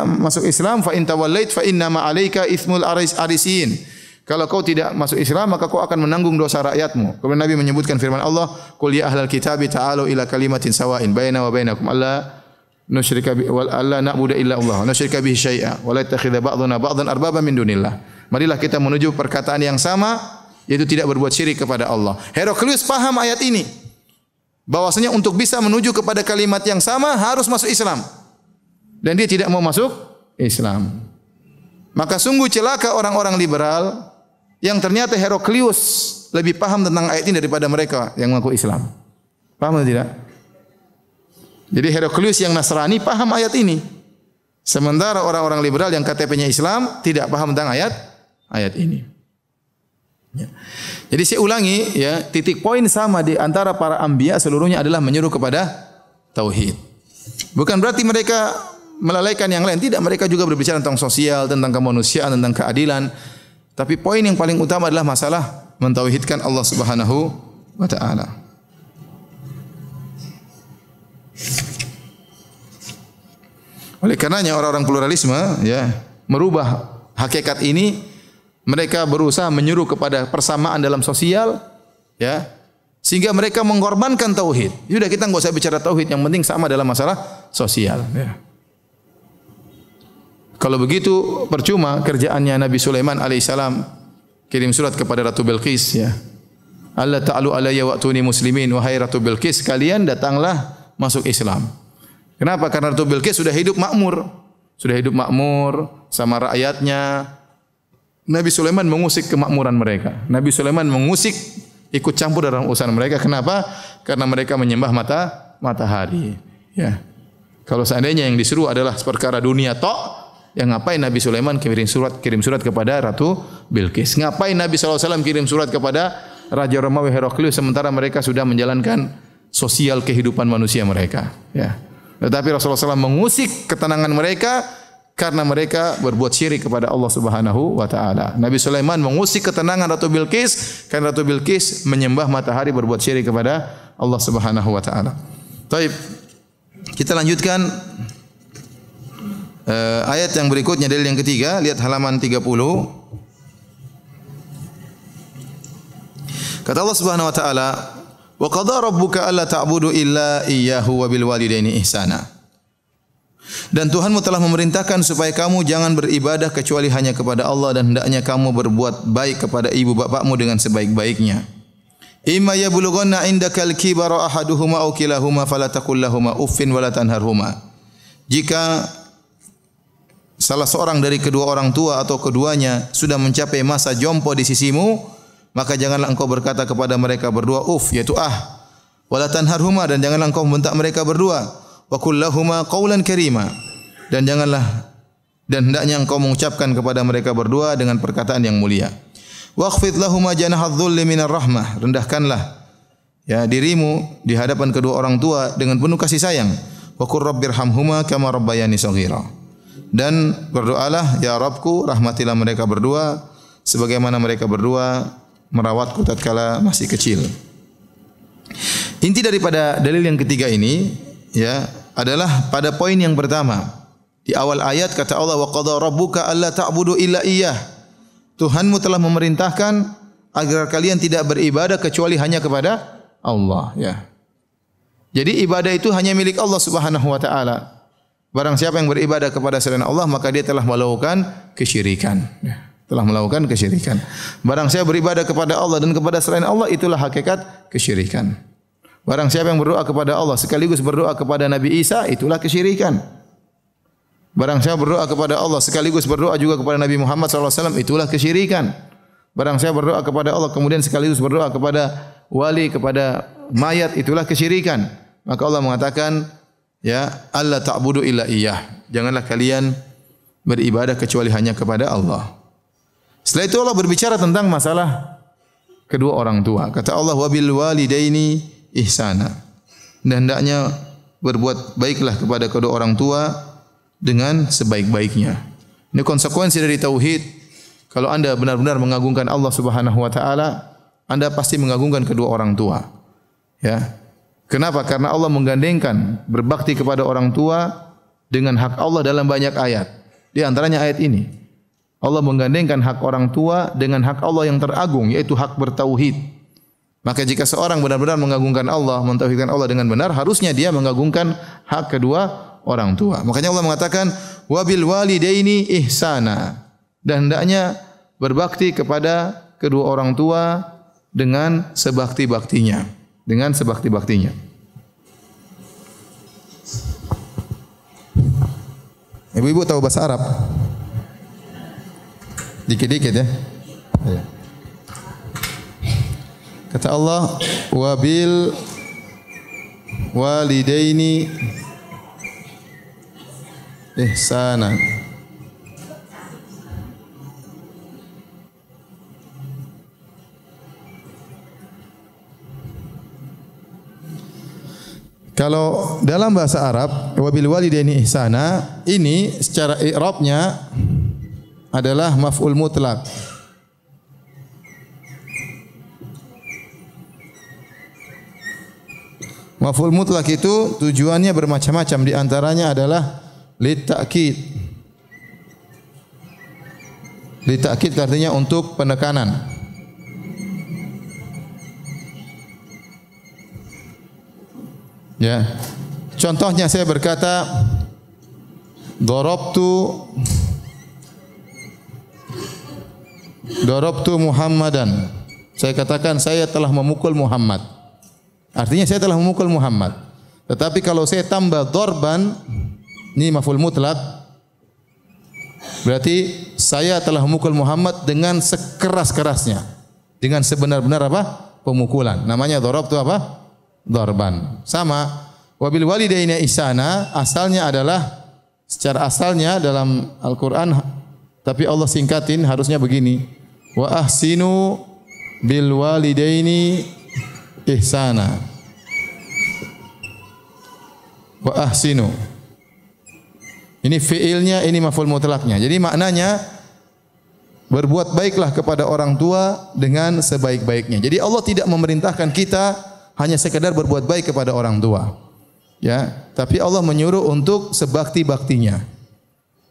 masuk Islam, fa in tawallait fa inna ma 'alaika itsmul arisin. Kalau kau tidak masuk Islam, maka kau akan menanggung dosa rakyatmu. Kemudian Nabi menyebutkan firman Allah, qul ya ahlal kitabi ta'alu ila kalimatin sawa'in baina wa bainakum alla nusyrika bi wal alla na'budu illa Allah, nusyrika bihi syai'a wa la yattakhidha ba'duna ba'dhan arbaba min dunillah. Marilah kita menuju perkataan yang sama, yaitu tidak berbuat syirik kepada Allah. Heraklius paham ayat ini, bahwasanya untuk bisa menuju kepada kalimat yang sama harus masuk Islam, dan dia tidak mau masuk Islam. Maka sungguh celaka orang-orang liberal yang ternyata Heraklius lebih paham tentang ayat ini daripada mereka yang mengaku Islam. Paham atau tidak? Jadi Heraklius yang Nasrani paham ayat ini, sementara orang-orang liberal yang KTP-nya Islam tidak paham tentang ayat ini. Ya. Jadi saya ulangi, ya, titik poin sama di antara para anbiya seluruhnya adalah menyuruh kepada tauhid. Bukan berarti mereka melalaikan yang lain, tidak, mereka juga berbicara tentang sosial, tentang kemanusiaan, tentang keadilan. Tapi poin yang paling utama adalah masalah mentauhidkan Allah Subhanahu wa taala. Oleh karenanya orang-orang pluralisme, ya, merubah hakikat ini. Mereka berusaha menyuruh kepada persamaan dalam sosial, ya, sehingga mereka mengorbankan tauhid. Sudah, kita enggak usah bicara tauhid, yang penting sama dalam masalah sosial. Ya. Kalau begitu percuma kerjaannya Nabi Sulaiman alaihissalam kirim surat kepada Ratu Bilqis, ya. Allah ta'alu alayya wa'tuni muslimin, wahai Ratu Bilqis, kalian datanglah masuk Islam. Kenapa? Karena Ratu Bilqis sudah hidup makmur sama rakyatnya. Nabi Sulaiman mengusik kemakmuran mereka. Nabi Sulaiman mengusik ikut campur dalam urusan mereka. Kenapa? Karena mereka menyembah matahari. Ya. Kalau seandainya yang disuruh adalah perkara dunia tok, yang ngapain Nabi Sulaiman kirim surat kepada Ratu Bilqis? Ngapain Nabi SAW kirim surat kepada Raja Romawi Heraklius sementara mereka sudah menjalankan sosial kehidupan manusia mereka? Ya. Tetapi Rasulullah SAW mengusik ketenangan mereka karena mereka berbuat syirik kepada Allah Subhanahu wa taala. Nabi Sulaiman mengusik ketenangan Ratu Bilqis karena Ratu Bilqis menyembah matahari, berbuat syirik kepada Allah Subhanahu wa taala. Baik. Kita lanjutkan ayat yang berikutnya, dalil yang ketiga, lihat halaman 30. Kata Allah Subhanahu wa taala, "Wa qadara rabbuka alla ta'budu illa iyyahu wa bil walidaini ihsana." Dan Tuhanmu telah memerintahkan supaya kamu jangan beribadah kecuali hanya kepada Allah, dan hendaknya kamu berbuat baik kepada ibu bapakmu dengan sebaik-baiknya. Imma yablughanna indakal kibara ahaduhuma aw kilahuma fala taqul lahumu uffin wala tanharhuma. Jika salah seorang dari kedua orang tua atau keduanya sudah mencapai masa jompo di sisimu, maka janganlah engkau berkata kepada mereka berdua yaitu wala tanharhuma, dan janganlah engkau membentak mereka berdua. Wa qul lahuma qawlan karima, dan hendaknya engkau mengucapkan kepada mereka berdua dengan perkataan yang mulia. Waqfid lahuma janahadh dhulli minar rahmah, rendahkanlah, ya, dirimu di hadapan kedua orang tua dengan penuh kasih sayang. Wa qur rabbirhamhuma kama rabbayani shaghira, dan berdoalah, ya Rabbku, rahmatilah mereka berdua sebagaimana mereka berdua merawatku tatkala masih kecil. Inti daripada dalil yang ketiga ini, ya, adalah pada poin yang pertama. Di awal ayat kata Allah, wa qadara rabbuka alla ta'budu illa iyyah. Tuhanmu telah memerintahkan agar kalian tidak beribadah kecuali hanya kepada Allah, ya. Jadi ibadah itu hanya milik Allah Subhanahu wa taala. Barang siapa yang beribadah kepada selain Allah, maka dia telah melakukan kesyirikan, ya. Telah melakukan kesyirikan. Barang siapa beribadah kepada Allah dan kepada selain Allah, itulah hakikat kesyirikan. Barang siapa yang berdoa kepada Allah sekaligus berdoa kepada Nabi Isa, itulah kesyirikan. Barang siapa berdoa kepada Allah sekaligus berdoa juga kepada Nabi Muhammad SAW, itulah kesyirikan. Barang siapa berdoa kepada Allah kemudian sekaligus berdoa kepada wali, kepada mayat, itulah kesyirikan. Maka Allah mengatakan, ya, alla ta'budu illa iyyah. Janganlah kalian beribadah kecuali hanya kepada Allah. Setelah itu Allah berbicara tentang masalah kedua orang tua. Kata Allah, wabil walidaini ihsana. Dan hendaknya berbuat baiklah kepada kedua orang tua dengan sebaik-baiknya. Ini konsekuensi dari tauhid. Kalau Anda benar-benar mengagungkan Allah Subhanahu wa taala, Anda pasti mengagungkan kedua orang tua. Ya. Kenapa? Karena Allah menggandengkan berbakti kepada orang tua dengan hak Allah dalam banyak ayat. Di antaranya ayat ini. Allah menggandengkan hak orang tua dengan hak Allah yang teragung, yaitu hak bertauhid. Maka jika seorang benar-benar mengagungkan Allah, mentauhidkan Allah dengan benar, harusnya dia mengagungkan hak kedua orang tua. Makanya Allah mengatakan, wabil walidaini ihsana. Dan hendaknya berbakti kepada kedua orang tua dengan sebakti-baktinya. Dengan sebakti-baktinya. Ibu-ibu tahu bahasa Arab? Dikit-dikit ya. Kata Allah, wabil walidaini ihsana. Kalau dalam bahasa Arab, wabil walidaini ihsana, ini secara i'rabnya adalah maf'ul mutlak. Maf'ul mutlak itu tujuannya bermacam-macam, di antaranya adalah litta'kid. Litta'kid artinya untuk penekanan. Ya. Contohnya saya berkata, Darabtu Muhammadan. Saya katakan saya telah memukul Muhammad. Artinya saya telah memukul Muhammad. Tetapi kalau saya tambah darban, ini maf'ul mutlak, berarti saya telah memukul Muhammad dengan sekeras-kerasnya, dengan sebenar-benar apa? Pemukulan. Namanya darabtu apa? Darban. Sama. Wabil walidaini ihsana, asalnya adalah, secara asalnya dalam Al-Quran, tapi Allah singkatin, harusnya begini. Wa ahsinu bil walidaini ihsana. Wa ahsinu. Ini fiilnya, ini maf'ul mutlaknya. Jadi maknanya berbuat baiklah kepada orang tua dengan sebaik-baiknya. Jadi Allah tidak memerintahkan kita hanya sekadar berbuat baik kepada orang tua. Ya, tapi Allah menyuruh untuk sebakti-baktinya.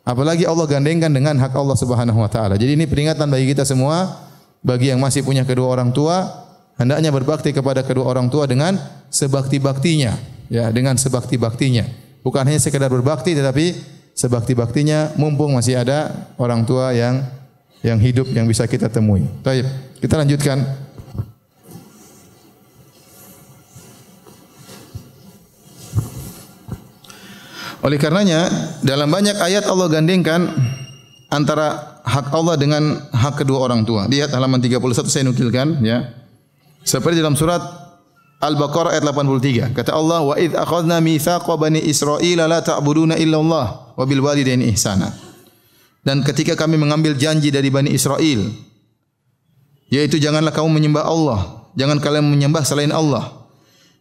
Apalagi Allah gandengkan dengan hak Allah Subhanahu wa taala. Jadi ini peringatan bagi kita semua, bagi yang masih punya kedua orang tua, hendaknya berbakti kepada kedua orang tua dengan sebakti-baktinya, ya, dengan sebakti-baktinya. Bukan hanya sekadar berbakti, tetapi sebakti-baktinya mumpung masih ada orang tua yang hidup yang bisa kita temui. Baik, kita lanjutkan. Oleh karenanya, dalam banyak ayat Allah gandengkan antara hak Allah dengan hak kedua orang tua. Lihat halaman 31 saya nukilkan, ya. Seperti dalam surat Al-Baqarah ayat 83. Kata Allah, "Wa idz akhadna mitsaqa bani Israila la ta'buduna illallah wa bil walidaini ihsana." Dan ketika kami mengambil janji dari Bani Israel, yaitu janganlah kamu menyembah Allah, jangan kalian menyembah selain Allah,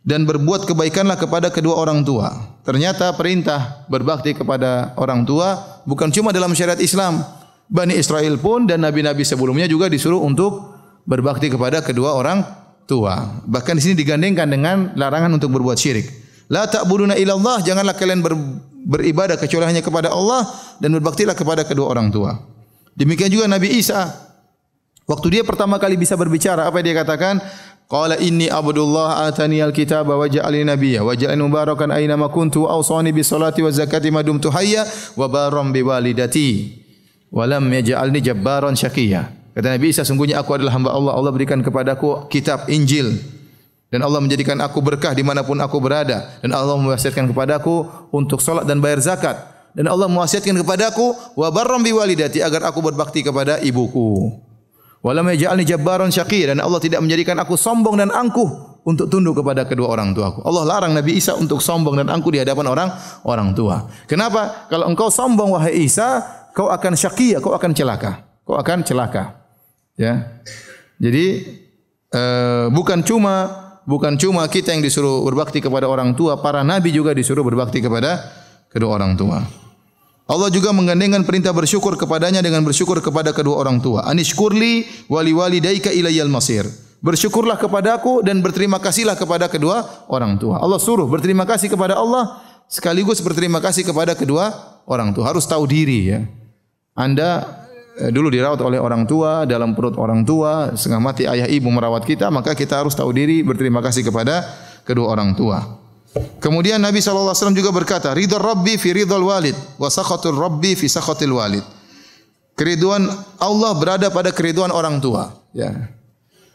dan berbuat kebaikanlah kepada kedua orang tua. Ternyata perintah berbakti kepada orang tua bukan cuma dalam syariat Islam. Bani Israel pun dan nabi-nabi sebelumnya juga disuruh untuk berbakti kepada kedua orang tua. Bahkan di sini digandengkan dengan larangan untuk berbuat syirik. La ta'buduna illallah, janganlah kalian beribadah kecuali hanya kepada Allah, dan berbaktilah kepada kedua orang tua. Demikian juga Nabi Isa. Waktu dia pertama kali bisa berbicara, apa dia katakan? Qala inni abdullah atani alkitaba wa ja'alani nabiyya wa ja'alani mubarakan aina ma kuntu wa awsani bis salati wa zakati ma dumtu hayya wa barram bi walidati wa lam yaj'alni jabbaran syaqiyya. Kata Nabi Isa, sungguhnya aku adalah hamba Allah. Allah berikan kepadaku kitab Injil, dan Allah menjadikan aku berkah dimanapun aku berada, dan Allah mewasiatkan kepadaku untuk salat dan bayar zakat, Dan Allah mewasiatkan kepadaku wa barram biwalidati agar aku berbakti kepada ibuku. Walam yaj'alni jabbaran syaqiyya dan Allah tidak menjadikan aku sombong dan angkuh untuk tunduk kepada kedua orang tuaku. Allah larang Nabi Isa untuk sombong dan angkuh di hadapan orang tua. Kenapa? Kalau engkau sombong wahai Isa, kau akan syaqiyya, kau akan celaka. Kau akan celaka. Ya. Jadi bukan cuma kita yang disuruh berbakti kepada orang tua, para nabi juga disuruh berbakti kepada kedua orang tua. Allah juga menggandengkan perintah bersyukur kepadanya dengan bersyukur kepada kedua orang tua. Anishkurli wali walidaika ilayyal masir. Bersyukurlah kepadaku dan berterima kasihlah kepada kedua orang tua. Allah suruh berterima kasih kepada Allah sekaligus berterima kasih kepada kedua orang tua. Harus tahu diri ya. Anda dulu dirawat oleh orang tua, dalam perut orang tua, setengah mati ayah ibu merawat kita, maka kita harus tahu diri berterima kasih kepada kedua orang tua. Kemudian Nabi SAW juga berkata, ridha Rabbi fi ridhal walid, wa sakhatul Rabbi fi sakhatil walid. Keriduan Allah berada pada keriduan orang tua. Ya.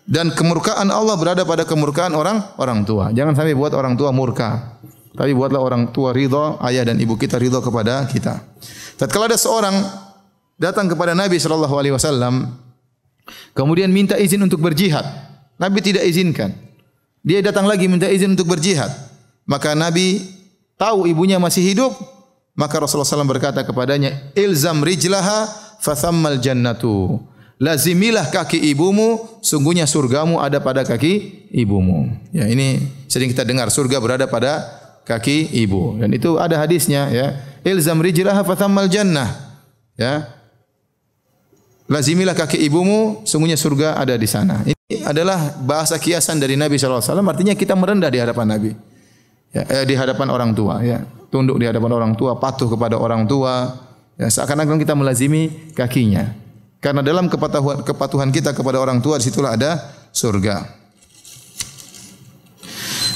Dan kemurkaan Allah berada pada kemurkaan orang tua. Jangan sampai buat orang tua murka. Tapi buatlah orang tua ridha, ayah dan ibu kita ridha kepada kita. Tatkala ada seorang datang kepada Nabi SAW, kemudian minta izin untuk berjihad. Nabi tidak izinkan. Dia datang lagi minta izin untuk berjihad. Maka Nabi tahu ibunya masih hidup, maka Rasulullah SAW berkata kepadanya, ilzam rijlaha fathammal jannatu. Lazimilah kaki ibumu, sungguhnya surgamu ada pada kaki ibumu. Ya, ini sering kita dengar, surga berada pada kaki ibu. Dan itu ada hadisnya ya. Ilzam rijlaha fathammal jannah. Ya. Lazimilah kaki ibumu, sungguhnya surga ada di sana. Ini adalah bahasa kiasan dari Nabi SAW, artinya kita merendah di hadapan Nabi. Ya, di hadapan orang tua ya, tunduk di hadapan orang tua, patuh kepada orang tua ya, seakan-akan kita melazimi kakinya karena dalam kepatuhan kita kepada orang tua disitulah ada surga.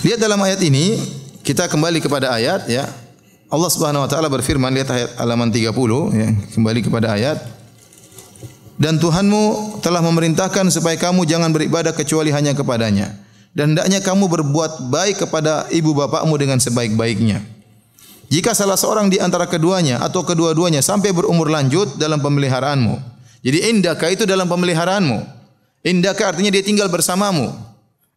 Lihat dalam ayat ini, kita kembali kepada ayat ya, Allah Subhanahu wa taala berfirman, lihat ayat halaman 30 ya, kembali kepada ayat, dan Tuhanmu telah memerintahkan supaya kamu jangan beribadah kecuali hanya kepadanya. Dan hendaknya kamu berbuat baik kepada ibu bapakmu dengan sebaik-baiknya. Jika salah seorang di antara keduanya atau kedua-duanya sampai berumur lanjut dalam pemeliharaanmu. Jadi indaka itu dalam pemeliharaanmu. Indaka artinya dia tinggal bersamamu.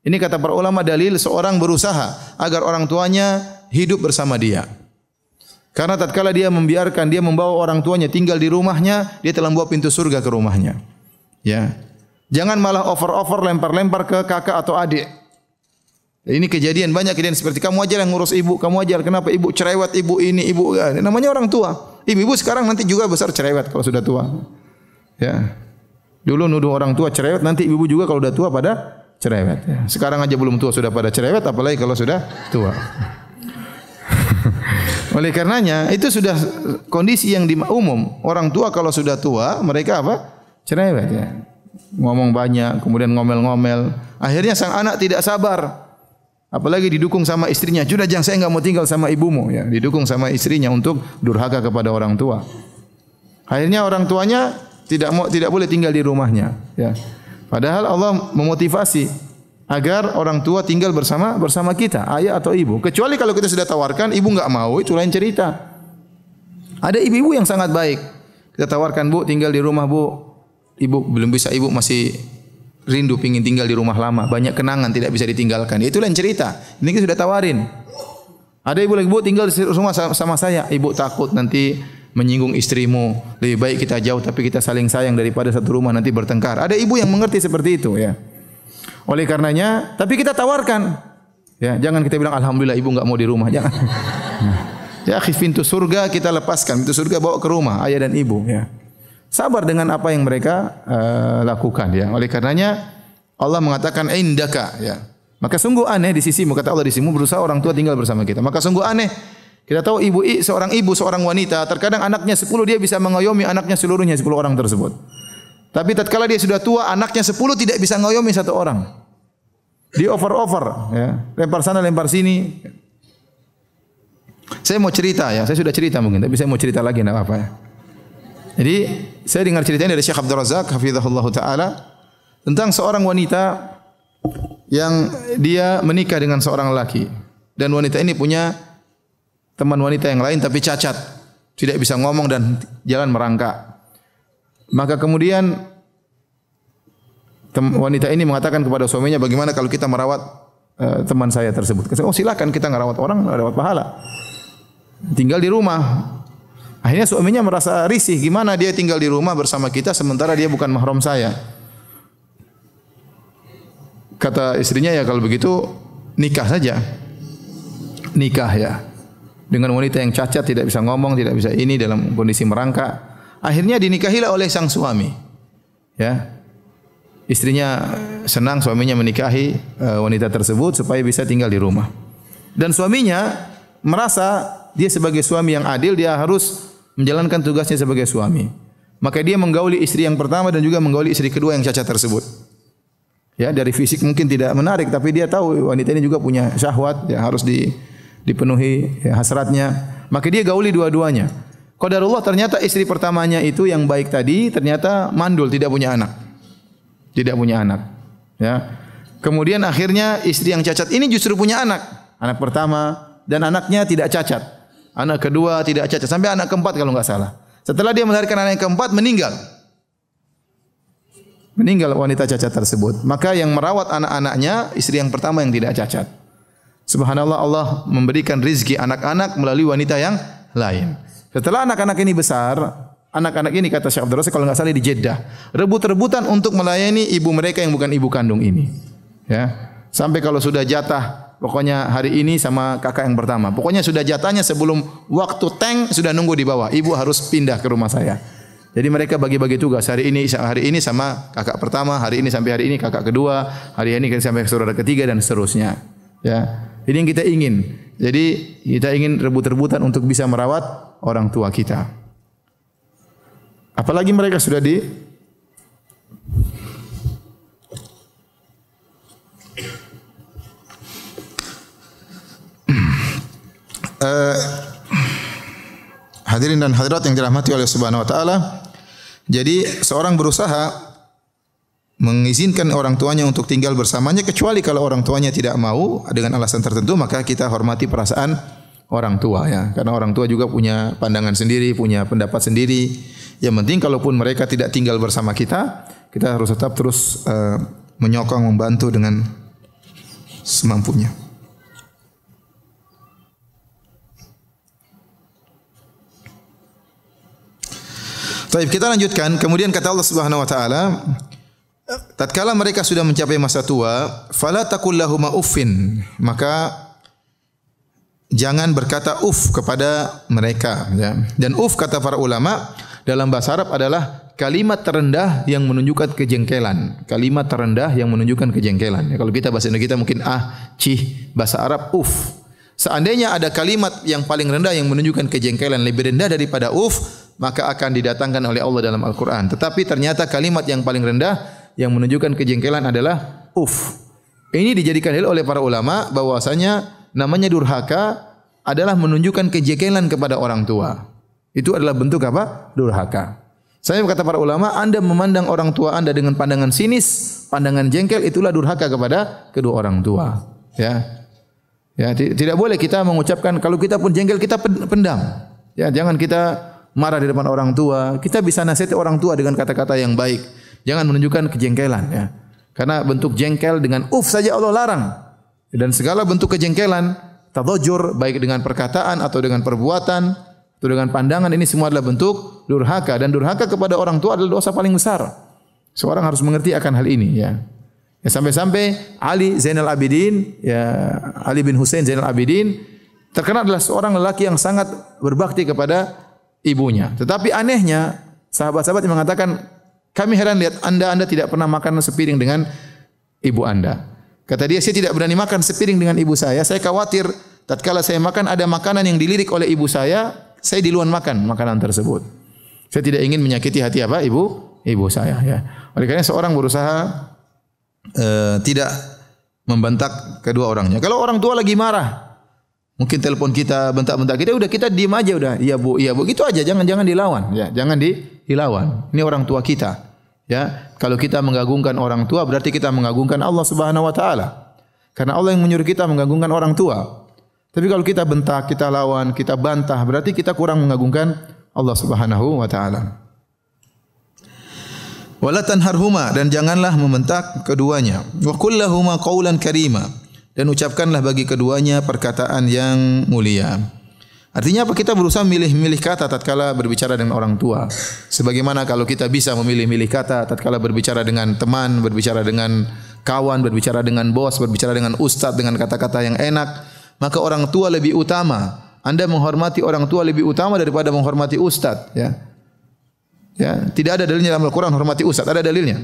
Ini kata para ulama dalil seorang berusaha agar orang tuanya hidup bersama dia. Karena tatkala dia membiarkan dia membawa orang tuanya tinggal di rumahnya, dia telah membawa pintu surga ke rumahnya. Ya. Jangan malah over-over lempar-lempar ke kakak atau adik. Ini kejadian, banyak kejadian seperti kamu aja yang ngurus ibu, kamu aja kenapa ibu cerewet, ibu ini, ibu namanya orang tua. Ibu-ibu sekarang nanti juga besar cerewet kalau sudah tua. Ya. Dulu nuduh orang tua cerewet, nanti ibu juga kalau sudah tua pada cerewet. Ya. Sekarang aja belum tua sudah pada cerewet, apalagi kalau sudah tua. Oleh karenanya itu sudah kondisi yang umum. Orang tua kalau sudah tua mereka apa? Cerewet ya. Ngomong banyak, kemudian ngomel-ngomel. Akhirnya sang anak tidak sabar. Apalagi didukung sama istrinya. Sudah jangan, saya enggak mau tinggal sama ibumu ya. Didukung sama istrinya untuk durhaka kepada orang tua. Akhirnya orang tuanya tidak boleh tinggal di rumahnya ya. Padahal Allah memotivasi agar orang tua tinggal bersama kita, ayah atau ibu. Kecuali kalau kita sudah tawarkan, ibu enggak mau, itu lain cerita. Ada ibu-ibu yang sangat baik. Kita tawarkan, Bu, tinggal di rumah, Bu. Ibu belum bisa, ibu masih rindu pingin tinggal di rumah lama, banyak kenangan tidak bisa ditinggalkan. Itu lain cerita. Ini kita sudah tawarin. Ada ibu lagi, Bu, tinggal di rumah sama saya. Ibu takut nanti menyinggung istrimu. Lebih baik kita jauh tapi kita saling sayang daripada satu rumah nanti bertengkar. Ada ibu yang mengerti seperti itu ya. Oleh karenanya, tapi kita tawarkan. Ya, jangan kita bilang alhamdulillah ibu enggak mau di rumah, jangan. Ya, pintu surga kita lepaskan, pintu surga bawa ke rumah ayah dan ibu ya. Sabar dengan apa yang mereka lakukan ya. Oleh karenanya Allah mengatakan indaka ya. Maka sungguh aneh di sisimu, kata Allah, di sisimu berusaha orang tua tinggal bersama kita. Maka sungguh aneh. Kita tahu seorang ibu, seorang wanita, terkadang anaknya 10 dia bisa mengayomi anaknya seluruhnya 10 orang tersebut. Tapi tatkala dia sudah tua, anaknya 10 tidak bisa mengayomi satu orang. Dia over ya. Lempar sana, lempar sini. Saya mau cerita ya, saya sudah cerita mungkin, tapi saya mau cerita lagi enggak apa-apa ya. Jadi saya dengar ceritanya dari Syekh Abdul Razak hafizahullah taala tentang seorang wanita yang dia menikah dengan seorang lelaki dan wanita ini punya teman wanita yang lain tapi cacat. tidak bisa ngomong dan jalan merangkak. Maka kemudian wanita ini mengatakan kepada suaminya, bagaimana kalau kita merawat teman saya tersebut? Oh silakan, kita ngerawat orang, dapat pahala. Tinggal di rumah. Akhirnya suaminya merasa risih, gimana dia tinggal di rumah bersama kita sementara dia bukan mahram saya. Kata istrinya, ya kalau begitu nikah saja. Nikah ya. Dengan wanita yang cacat, tidak bisa ngomong, tidak bisa ini, dalam kondisi merangkak. Akhirnya dinikahilah oleh sang suami. Ya. Istrinya senang suaminya menikahi wanita tersebut supaya bisa tinggal di rumah. Dan suaminya merasa dia sebagai suami yang adil, dia harus menjalankan tugasnya sebagai suami. Maka dia menggauli istri yang pertama dan juga menggauli istri kedua yang cacat tersebut. Ya, dari fisik mungkin tidak menarik, tapi dia tahu wanita ini juga punya syahwat, ya harus dipenuhi ya, hasratnya. Maka dia gauli dua-duanya. Qadarullah ternyata istri pertamanya itu yang baik tadi ternyata mandul, tidak punya anak. Tidak punya anak. Ya. Kemudian akhirnya istri yang cacat ini justru punya anak. Anak pertama dan anaknya tidak cacat. Anak kedua tidak cacat, sampai anak keempat kalau enggak salah. Setelah dia melahirkan anak yang keempat, meninggal. Meninggal wanita cacat tersebut. Maka yang merawat anak-anaknya istri yang pertama yang tidak cacat. Subhanallah, Allah memberikan rizki anak-anak melalui wanita yang lain. Setelah anak-anak ini besar, anak-anak ini kata Syekh Abdul Razak kalau enggak salah di Jeddah, rebut-rebutan untuk melayani ibu mereka yang bukan ibu kandung ini. Ya. Sampai kalau sudah jatah, pokoknya hari ini sama kakak yang pertama. Pokoknya sudah jatahnya sebelum waktu tank sudah nunggu di bawah. Ibu harus pindah ke rumah saya. Jadi mereka bagi-bagi tugas. Hari ini sama kakak pertama, hari ini sampai hari ini kakak kedua, hari ini sampai saudara ketiga dan seterusnya. Ya. Ini yang kita ingin. Jadi kita ingin rebut-rebutan untuk bisa merawat orang tua kita. Apalagi mereka sudah hadirin dan hadirat yang dirahmati oleh Subhanahu wa taala. Jadi seorang berusaha mengizinkan orang tuanya untuk tinggal bersamanya, kecuali kalau orang tuanya tidak mau dengan alasan tertentu, maka kita hormati perasaan orang tua ya. Karena orang tua juga punya pandangan sendiri, punya pendapat sendiri. Yang penting kalaupun mereka tidak tinggal bersama kita, kita harus tetap terus menyokong, membantu dengan semampunya. Baik, kita lanjutkan. Kemudian kata Allah Subhanahu wa taala, tatkala mereka sudah mencapai masa tua, fala taqul lahum uffin, maka jangan berkata uf kepada mereka ya. Dan uf kata para ulama dalam bahasa Arab adalah kalimat terendah yang menunjukkan kejengkelan. Kalimat terendah yang menunjukkan kejengkelan. Ya, kalau kita bahasa Indonesia kita mungkin cih, bahasa Arab uf. Seandainya ada kalimat yang paling rendah yang menunjukkan kejengkelan lebih rendah daripada uf, maka akan didatangkan oleh Allah dalam Al-Quran. Tetapi ternyata kalimat yang paling rendah yang menunjukkan kejengkelan adalah uf. Ini dijadikan dalil oleh para ulama bahwasanya namanya durhaka adalah menunjukkan kejengkelan kepada orang tua. Itu adalah bentuk apa? Durhaka. Saya kata para ulama, Anda memandang orang tua Anda dengan pandangan sinis, pandangan jengkel, itulah durhaka kepada kedua orang tua. Ya. Ya, tidak boleh kita mengucapkan, kalau kita pun jengkel kita pendam. Ya, jangan kita marah di depan orang tua. Kita bisa nasihati orang tua dengan kata-kata yang baik. Jangan menunjukkan kejengkelan ya. Karena bentuk jengkel dengan uf saja Allah larang. Dan segala bentuk kejengkelan, tadajur baik dengan perkataan atau dengan perbuatan atau dengan pandangan, ini semua adalah bentuk durhaka, dan durhaka kepada orang tua adalah dosa paling besar. Seorang harus mengerti akan hal ini ya. Ya, sampai-sampai Ali Zainal Abidin, ya Ali bin Husain Zainal Abidin terkenal adalah seorang lelaki yang sangat berbakti kepada ibunya. Tetapi anehnya sahabat-sahabat yang mengatakan, kami heran lihat Anda tidak pernah makan sepiring dengan ibu Anda. Kata dia, saya tidak berani makan sepiring dengan ibu saya. Saya khawatir tatkala saya makan ada makanan yang dilirik oleh ibu saya duluan makan makanan tersebut. Saya tidak ingin menyakiti hati apa ibu saya ya. Oleh karena seorang berusaha tidak membentak kedua orangnya. Kalau orang tua lagi marah, mungkin telepon kita, bentak-bentak kita, udah kita diam aja udah. Iya Bu, gitu aja, jangan dilawan ya, jangan dilawan. Ini orang tua kita. Ya, kalau kita mengagungkan orang tua berarti kita mengagungkan Allah Subhanahu wa taala. Karena Allah yang menyuruh kita mengagungkan orang tua. Tapi kalau kita bentak, kita lawan, kita bantah, berarti kita kurang mengagungkan Allah Subhanahu wa taala. Wala tanharhuma, dan janganlah membentak keduanya. Wa qul lahumā qawlan karīmā, dan ucapkanlah bagi keduanya perkataan yang mulia. Artinya apa? Kita berusaha milih-milih kata tatkala berbicara dengan orang tua. Sebagaimana kalau kita bisa memilih-milih kata tatkala berbicara dengan teman, berbicara dengan kawan, berbicara dengan bos, berbicara dengan ustadz dengan kata-kata yang enak, maka orang tua lebih utama. Anda menghormati orang tua lebih utama daripada menghormati ustadz, ya. Ya, tidak ada dalilnya dalam Al-Qur'an hormati ustadz, ada dalilnya?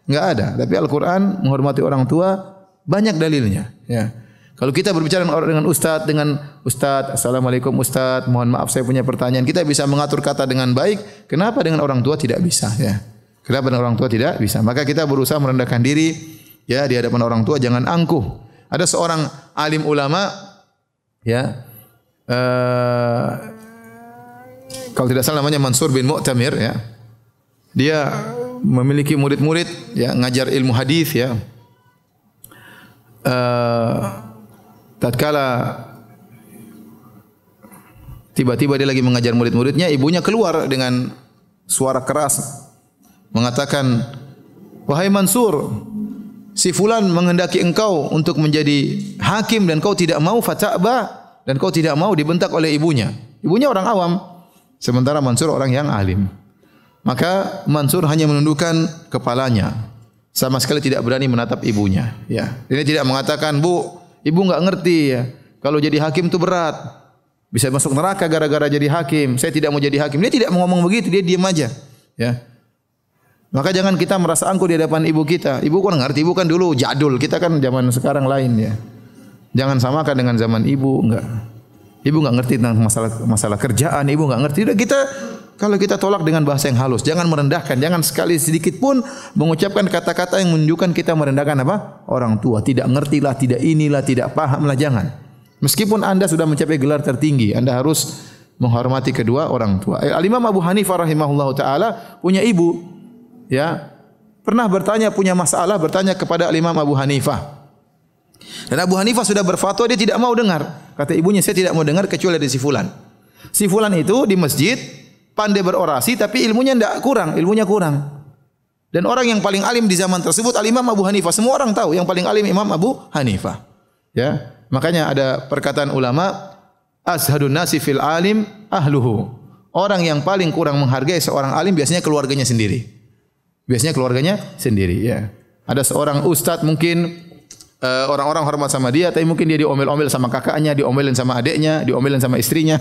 Enggak ada. Tapi Al-Qur'an menghormati orang tua banyak dalilnya, ya. Kalau kita berbicara dengan ustadz, assalamualaikum ustadz, mohon maaf saya punya pertanyaan, kita bisa mengatur kata dengan baik. Kenapa dengan orang tua tidak bisa, ya? Kenapa dengan orang tua tidak bisa? Maka kita berusaha merendahkan diri, ya, di hadapan orang tua, jangan angkuh. Ada seorang alim ulama, ya, kalau tidak salah namanya Mansur bin Mu'tamir, ya. Dia memiliki murid-murid, ya, ngajar ilmu hadis, ya. Tatkala tiba-tiba dia lagi mengajar murid-muridnya, ibunya keluar dengan suara keras mengatakan, "Wahai Mansur, si fulan menghendaki engkau untuk menjadi hakim dan kau tidak mau, fata'ba, dan kau tidak mau." Dibentak oleh ibunya. Ibunya orang awam, sementara Mansur orang yang alim. Maka Mansur hanya menundukkan kepalanya, sama sekali tidak berani menatap ibunya, ya. Dia tidak mengatakan, "Bu, ibu enggak ngerti, ya. Kalau jadi hakim itu berat. Bisa masuk neraka gara-gara jadi hakim. Saya tidak mau jadi hakim." Dia tidak mau ngomong begitu, dia diam aja, ya. Maka jangan kita merasa angkuh di hadapan ibu kita. Ibu kan ngerti, ibu kan dulu jadul, kita kan zaman sekarang lain, ya. Jangan samakan dengan zaman ibu, enggak. Ibu enggak ngerti tentang masalah kerjaan, ibu enggak ngerti. Udah kita, kalau kita tolak dengan bahasa yang halus, jangan merendahkan, jangan sekali sedikit pun mengucapkan kata-kata yang menunjukkan kita merendahkan apa? Orang tua. Tidak ngertilah, tidak inilah, tidak pahamlah, jangan. Meskipun Anda sudah mencapai gelar tertinggi, Anda harus menghormati kedua orang tua. Al-Imam Abu Hanifah rahimahullahu taala punya ibu, ya. Pernah punya masalah, bertanya kepada Al-Imam Abu Hanifah. Dan Abu Hanifah sudah berfatwa, dia tidak mau dengar. Kata ibunya, "Saya tidak mau dengar kecuali dari si fulan." Si fulan itu di masjid pandai berorasi, tapi ilmunya ilmunya kurang. Dan orang yang paling alim di zaman tersebut Al-Imam Abu Hanifah. Semua orang tahu yang paling alim Imam Abu Hanifah. Ya, makanya ada perkataan ulama, "Ashadun nasi fil alim ahluhu." Orang yang paling kurang menghargai seorang alim biasanya keluarganya sendiri. Biasanya keluarganya sendiri, ya. Ada seorang ustadz mungkin orang-orang hormat sama dia, tapi mungkin dia diomel-omel sama kakaknya, diomelin sama adiknya, diomelin sama istrinya,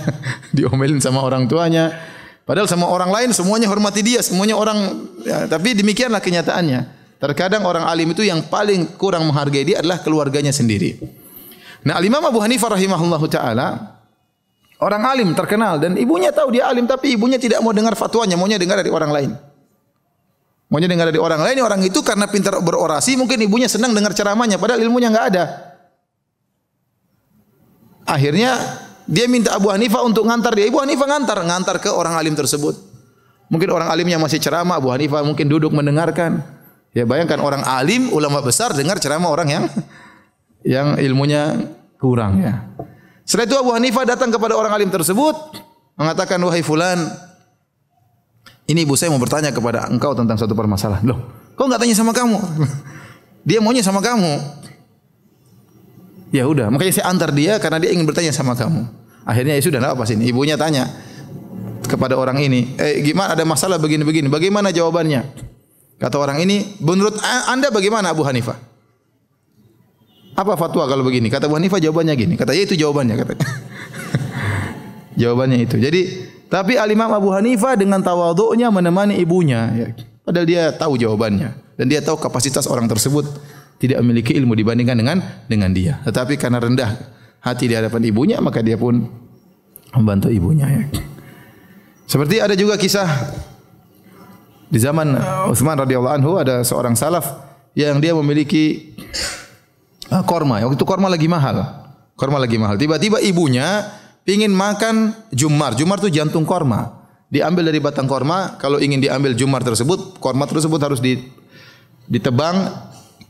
diomelin sama orang tuanya. Padahal sama orang lain semuanya hormati dia, semuanya orang, ya, tapi demikianlah kenyataannya. Terkadang orang alim itu yang paling kurang menghargai dia adalah keluarganya sendiri. Nah, Al-Imam Abu Hanifah rahimahullahu taala orang alim terkenal dan ibunya tahu dia alim, tapi ibunya tidak mau dengar fatwanya, maunya dengar dari orang lain. Maunya dengar dari orang lain, orang itu karena pintar berorasi, mungkin ibunya senang dengar ceramahnya, padahal ilmunya enggak ada. Akhirnya dia minta Abu Hanifah untuk ngantar dia. Abu Hanifah ngantar ke orang alim tersebut. Mungkin orang alimnya masih ceramah, Abu Hanifah mungkin duduk mendengarkan. Ya, bayangkan orang alim, ulama besar dengar ceramah orang yang ilmunya kurang, ya. Setelah itu Abu Hanifah datang kepada orang alim tersebut, mengatakan, "Wahai fulan, ini ibu saya mau bertanya kepada engkau tentang satu permasalahan." "Loh, kok enggak tanya sama kamu?" "Dia maunya sama kamu." "Ya udah, makanya saya antar dia karena dia ingin bertanya sama kamu." Akhirnya ya sudah, enggak apa sini. Ibunya tanya kepada orang ini, "Gimana, ada masalah begini-begini, bagaimana jawabannya?" Kata orang ini, "Menurut Anda bagaimana Abu Hanifah? Apa fatwa kalau begini?" Kata Abu Hanifah, jawabannya gini. Kata, "Ya itu jawabannya," katanya. Jawabannya itu. Jadi, tapi Al-Imam Abu Hanifah dengan tawadhu'nya menemani ibunya, ya. Padahal dia tahu jawabannya dan dia tahu kapasitas orang tersebut tidak memiliki ilmu dibandingkan dengan dia. Tetapi karena rendah hati di hadapan ibunya, maka dia pun membantu ibunya, ya. Seperti ada juga kisah di zaman Utsman radhiyallahu anhu, ada seorang salaf yang dia memiliki korma. Waktu itu korma lagi mahal. Tiba-tiba ibunya ingin makan jumar. Jumar itu jantung korma. Diambil dari batang korma. Kalau ingin diambil jumar tersebut, korma tersebut harus ditebang,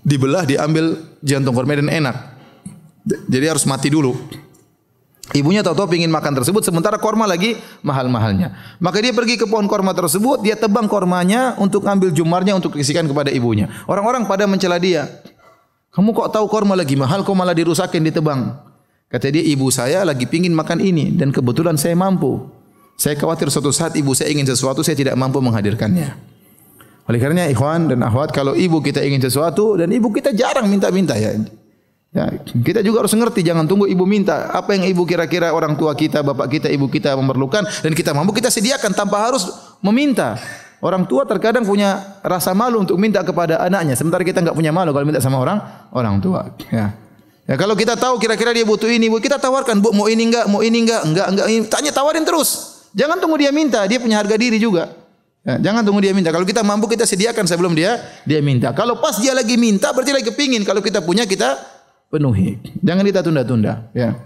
dibelah, diambil jantung korma dan enak. Jadi harus mati dulu. Ibunya tahu-tahu ingin makan tersebut, sementara korma lagi mahal-mahalnya. Maka dia pergi ke pohon korma tersebut, dia tebang kormanya untuk ambil jumarnya untuk dikasihkan kepada ibunya. Orang-orang pada mencela dia. Kamu kok tahu korma lagi mahal, kok malah dirusakin, ditebang? Kata dia, ibu saya lagi pingin makan ini dan kebetulan saya mampu. Saya khawatir suatu saat ibu saya ingin sesuatu, saya tidak mampu menghadirkannya. Oleh karenanya ikhwan dan akhwat, kalau ibu kita ingin sesuatu dan ibu kita jarang minta-minta ya. Ya, kita juga harus ngerti, jangan tunggu ibu minta. Apa yang ibu kira-kira orang tua kita, bapak kita, ibu kita memerlukan dan kita mampu, kita sediakan tanpa harus meminta. Orang tua terkadang punya rasa malu untuk minta kepada anaknya, sementara kita enggak punya malu kalau minta sama orang tua. Ya. Ya, kalau kita tahu kira-kira dia butuh ini, Bu, kita tawarkan, Bu, mau ini enggak, enggak, tanya, tawarin terus. Jangan tunggu dia minta, dia punya harga diri juga. Ya, jangan tunggu dia minta. Kalau kita mampu, kita sediakan sebelum dia minta. Kalau pas dia lagi minta, berarti lagi kepingin. Kalau kita punya, kita penuhi. Jangan kita tunda-tunda, ya.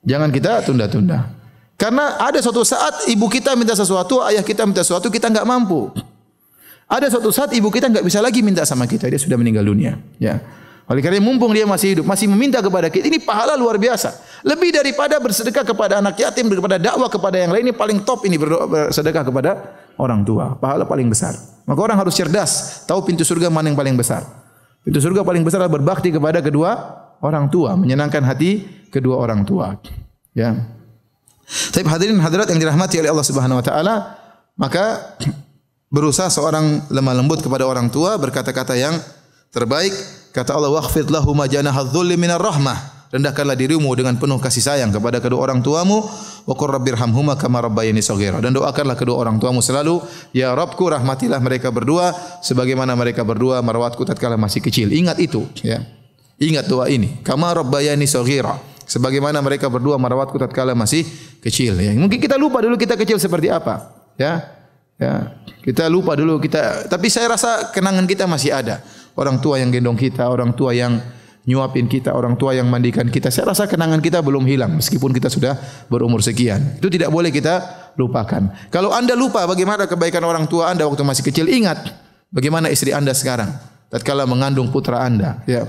Jangan kita tunda-tunda. Karena ada suatu saat ibu kita minta sesuatu, ayah kita minta sesuatu, kita enggak mampu. Ada suatu saat ibu kita enggak bisa lagi minta sama kita, dia sudah meninggal dunia, ya. Oleh karena mumpung dia masih hidup, masih meminta kepada kita, ini pahala luar biasa. Lebih daripada bersedekah kepada anak yatim, daripada dakwah kepada yang lain, ini paling top ini bersedekah kepada orang tua. Pahala paling besar. Maka orang harus cerdas, tahu pintu surga mana yang paling besar. Pintu surga paling besar adalah berbakti kepada kedua orang tua, menyenangkan hati kedua orang tua. Ya. Tapi hadirin hadirat yang dirahmati oleh Allah Subhanahu wa taala, maka berusaha seorang lemah lembut kepada orang tua, berkata-kata yang terbaik. Kata Allah, "Wakhfid lahum janaha dzulli minar rahmah." Rendahkanlah dirimu dengan penuh kasih sayang kepada kedua orang tuamu. Wa qur rabbirhamhuma kama rabbayani shaghira. Dan doakanlah kedua orang tuamu selalu, ya Rabbku, rahmatilah mereka berdua sebagaimana mereka berdua merawatku tatkala masih kecil. Ingat itu, ya. Ingat doa ini. Kama rabbayani shaghira. Sebagaimana mereka berdua merawatku tatkala masih kecil, ya. Mungkin kita lupa dulu kita kecil seperti apa, ya. Ya, kita lupa dulu kita, tapi saya rasa kenangan kita masih ada. Orang tua yang gendong kita, orang tua yang nyuapin kita, orang tua yang mandikan kita. Saya rasa kenangan kita belum hilang meskipun kita sudah berumur sekian. Itu tidak boleh kita lupakan. Kalau Anda lupa bagaimana kebaikan orang tua Anda waktu masih kecil, ingat bagaimana istri Anda sekarang tatkala mengandung putra Anda, ya.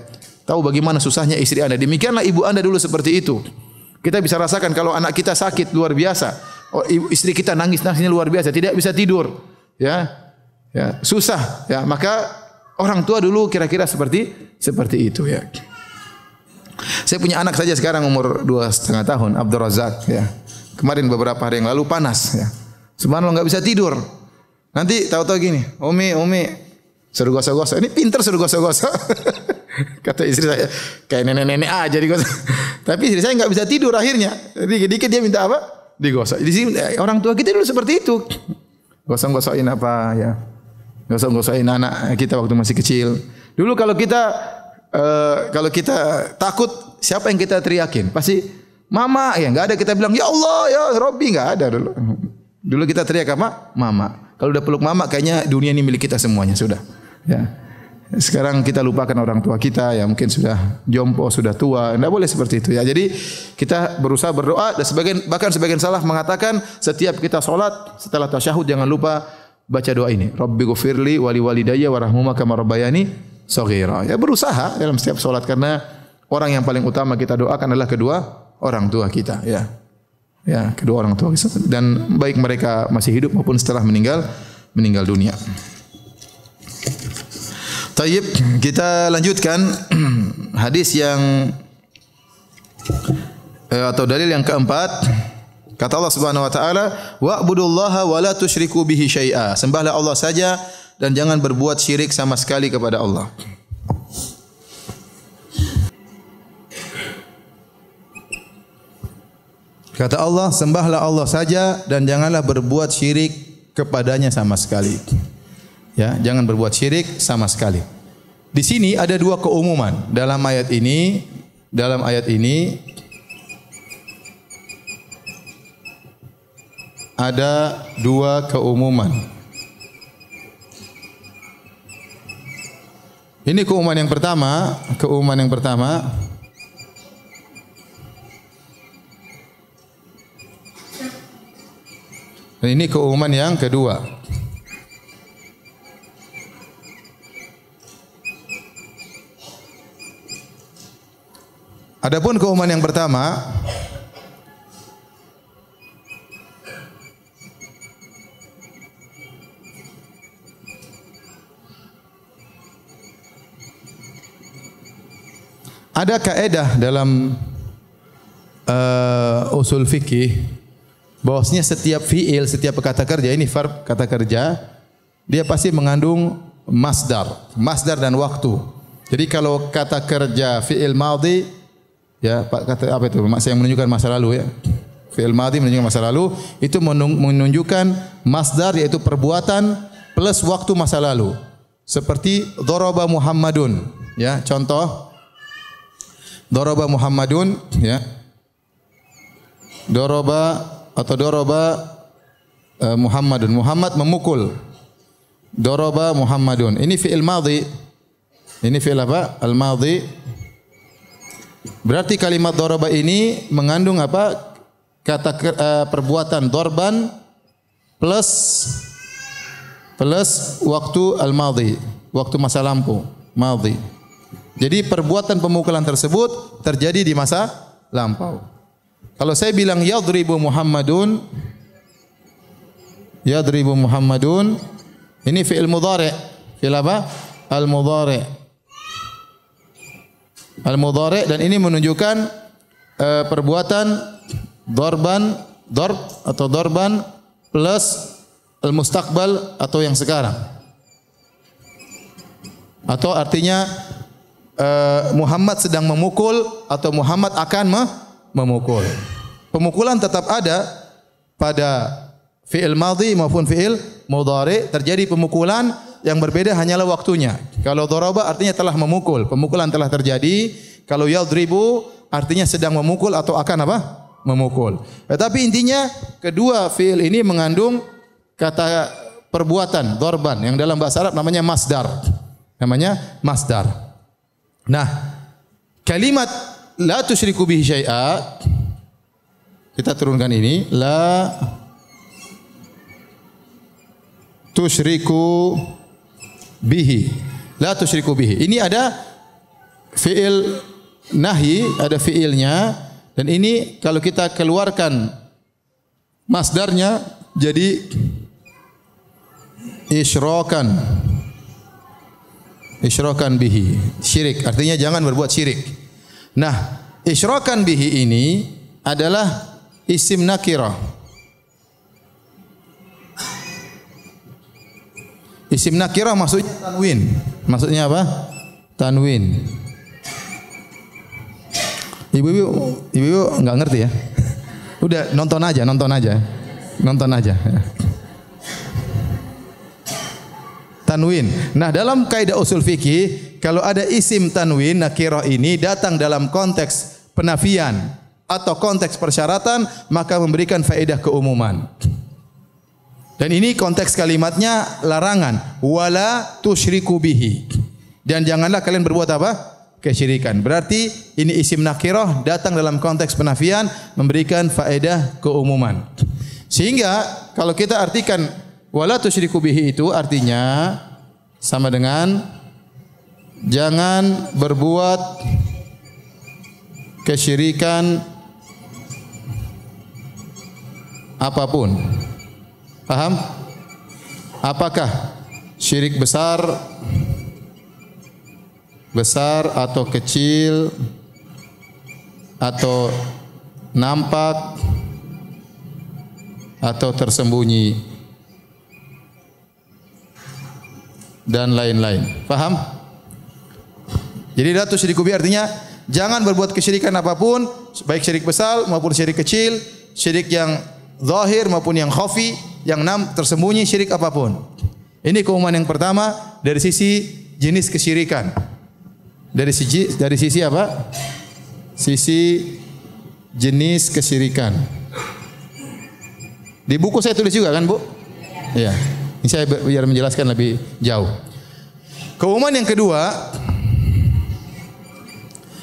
Tahu bagaimana susahnya istri Anda. Demikianlah ibu Anda dulu seperti itu. Kita bisa rasakan kalau anak kita sakit luar biasa. Oh, istri kita nangis-nangisnya luar biasa, tidak bisa tidur, ya. Ya, susah, ya. Maka orang tua dulu kira-kira seperti itu, ya. Saya punya anak saja sekarang umur 2,5 tahun, Abdul Razak, ya. Kemarin beberapa hari yang lalu panas, ya. Subhanallah enggak bisa tidur. Nanti tahu-tahu gini, Umi, suruh gosok-gosok. Ini pinter suruh gosok-gosok. Kata istri saya, kayak nenek-nenek aja digosok. Tapi istri saya enggak bisa tidur akhirnya. Dikit-dikit dia minta apa? Digosok. Di sini orang tua kita dulu seperti itu. Gosok-gosokin apa, ya. Gosok-gosokin anak kita waktu masih kecil. Dulu kalau kita takut, siapa yang kita teriakin? Pasti mama, ya. Enggak ada kita bilang ya Allah, ya Robbi, enggak ada dulu. Dulu kita teriak apa? Mama. Kalau udah peluk mama, kayaknya dunia ini milik kita semuanya, sudah. Ya. Sekarang kita lupakan orang tua kita, ya mungkin sudah jompo, sudah tua. Tidak boleh seperti itu, ya. Jadi kita berusaha berdoa, dan bahkan sebagian salaf mengatakan setiap kita sholat setelah tasyahud jangan lupa baca doa ini. Rabbi ghfirli wali walidayya warahmuma kama rabbayani shaghira. Ya, berusaha dalam setiap sholat, karena orang yang paling utama kita doakan adalah kedua orang tua kita, ya. Ya, kedua orang tua kita, dan baik mereka masih hidup maupun setelah meninggal dunia. Tayyib, kita lanjutkan hadis yang atau dalil yang keempat. Kata Allah Subhanahu wa taala, "Wa'budullaha wa la tusyriku bihi syai'a." Sembahlah Allah saja dan jangan berbuat syirik sama sekali kepada Allah. Kata Allah, sembahlah Allah saja dan janganlah berbuat syirik kepadanya sama sekali. Ya, jangan berbuat syirik sama sekali. Di sini ada dua keumuman dalam ayat ini. Dalam ayat ini ada dua keumuman. Ini keumuman yang pertama. Dan ini keumuman yang kedua. Adapun keumuman yang pertama, Ada kaidah dalam usul fikih bahwasanya setiap fiil, setiap kata kerja, ini verb kata kerja, dia pasti mengandung masdar dan waktu. Jadi kalau kata kerja fiil madhi, ya kata apa itu? Yang menunjukkan masa lalu ya. Fiil madhi menunjukkan masa lalu, itu menunjukkan masdar yaitu perbuatan plus waktu masa lalu. Seperti daraba Muhammadun, ya. Contoh daraba Muhammadun, ya. Daraba Muhammadun. Muhammad memukul. Daraba Muhammadun. Ini fi'il madhi. Ini fi'il apa? Al-madhi. Berarti kalimat daraba ini mengandung apa? Kata perbuatan darban plus waktu al-madhi, waktu masa lampau, madhi. Jadi perbuatan pemukulan tersebut terjadi di masa lampau. Kalau saya bilang yadribu Muhammadun, ini fi'il mudhari'. Fi'il apa? Al-mudhari'. Al-mudhari' dan ini menunjukkan perbuatan darban plus al-mustaqbal atau yang sekarang. Atau artinya Muhammad sedang memukul atau Muhammad akan memukul. Pemukulan tetap ada pada fi'il madhi maupun fi'il mudhari. Terjadi pemukulan, yang berbeda hanyalah waktunya. Kalau daraba artinya telah memukul, pemukulan telah terjadi. Kalau yadribu artinya sedang memukul atau akan apa? Memukul. Tetapi intinya kedua fi'il ini mengandung kata perbuatan darban yang dalam bahasa Arab namanya masdar. Nah, kalimat la tusyriku bihi syai'a, kita turunkan ini, la tusyriku bihi. La tusyriku bihi. Ini ada fi'il nahi, ada fi'ilnya, dan ini kalau kita keluarkan masdarnya jadi isyrakan bihi, syirik, artinya jangan berbuat syirik. Nah, isyrakan bihi ini adalah isim nakirah. Isim nakirah maksudnya tanwin. Maksudnya apa? Tanwin. Ibu-ibu enggak ngerti ya? Udah nonton aja. Tanwin. Nah, dalam kaidah usul fikih, kalau ada isim tanwin nakirah ini datang dalam konteks penafian atau konteks persyaratan, maka memberikan faedah keumuman. Dan ini konteks kalimatnya larangan, wala tusyriku bihi. Dan janganlah kalian berbuat apa? Kesyirikan. Berarti ini isim nakirah datang dalam konteks penafian, memberikan faedah keumuman. Sehingga kalau kita artikan wala tusyriku bihi itu artinya sama dengan jangan berbuat kesyirikan apapun. Paham? Apakah syirik besar atau kecil atau nampak atau tersembunyi dan lain-lain. Paham? Jadi la tusyriku bihi artinya jangan berbuat kesyirikan apapun, baik syirik besar maupun syirik kecil, syirik yang zahir maupun yang khafi, yang tersembunyi, syirik apapun. Ini keumuman yang pertama dari sisi jenis kesyirikan. Dari sisi apa? Sisi jenis kesyirikan. Di buku saya tulis juga kan, Bu? Iya. Ini saya biar menjelaskan lebih jauh. Keumuman yang kedua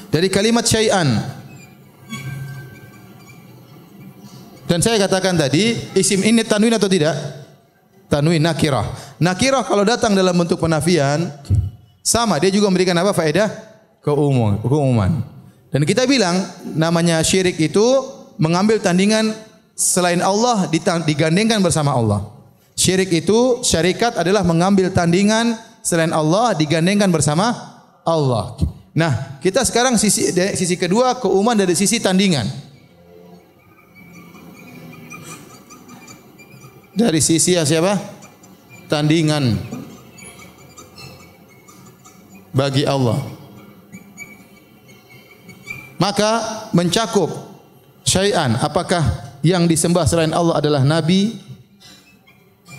dari kalimat syai'an. Dan saya katakan tadi, isim ini tanwin atau tidak? Tanwin nakirah. Nakirah kalau datang dalam bentuk penafian, sama dia juga memberikan apa? Faedah keumuman. Dan kita bilang namanya syirik itu mengambil tandingan selain Allah digandengkan bersama Allah. Syirik itu, syarikat adalah mengambil tandingan selain Allah digandengkan bersama Allah. Nah, kita sekarang sisi kedua keumuman dari sisi tandingan. Dari sisi siapa? Tandingan bagi Allah. Maka mencakup syai'an, apakah yang disembah selain Allah adalah nabi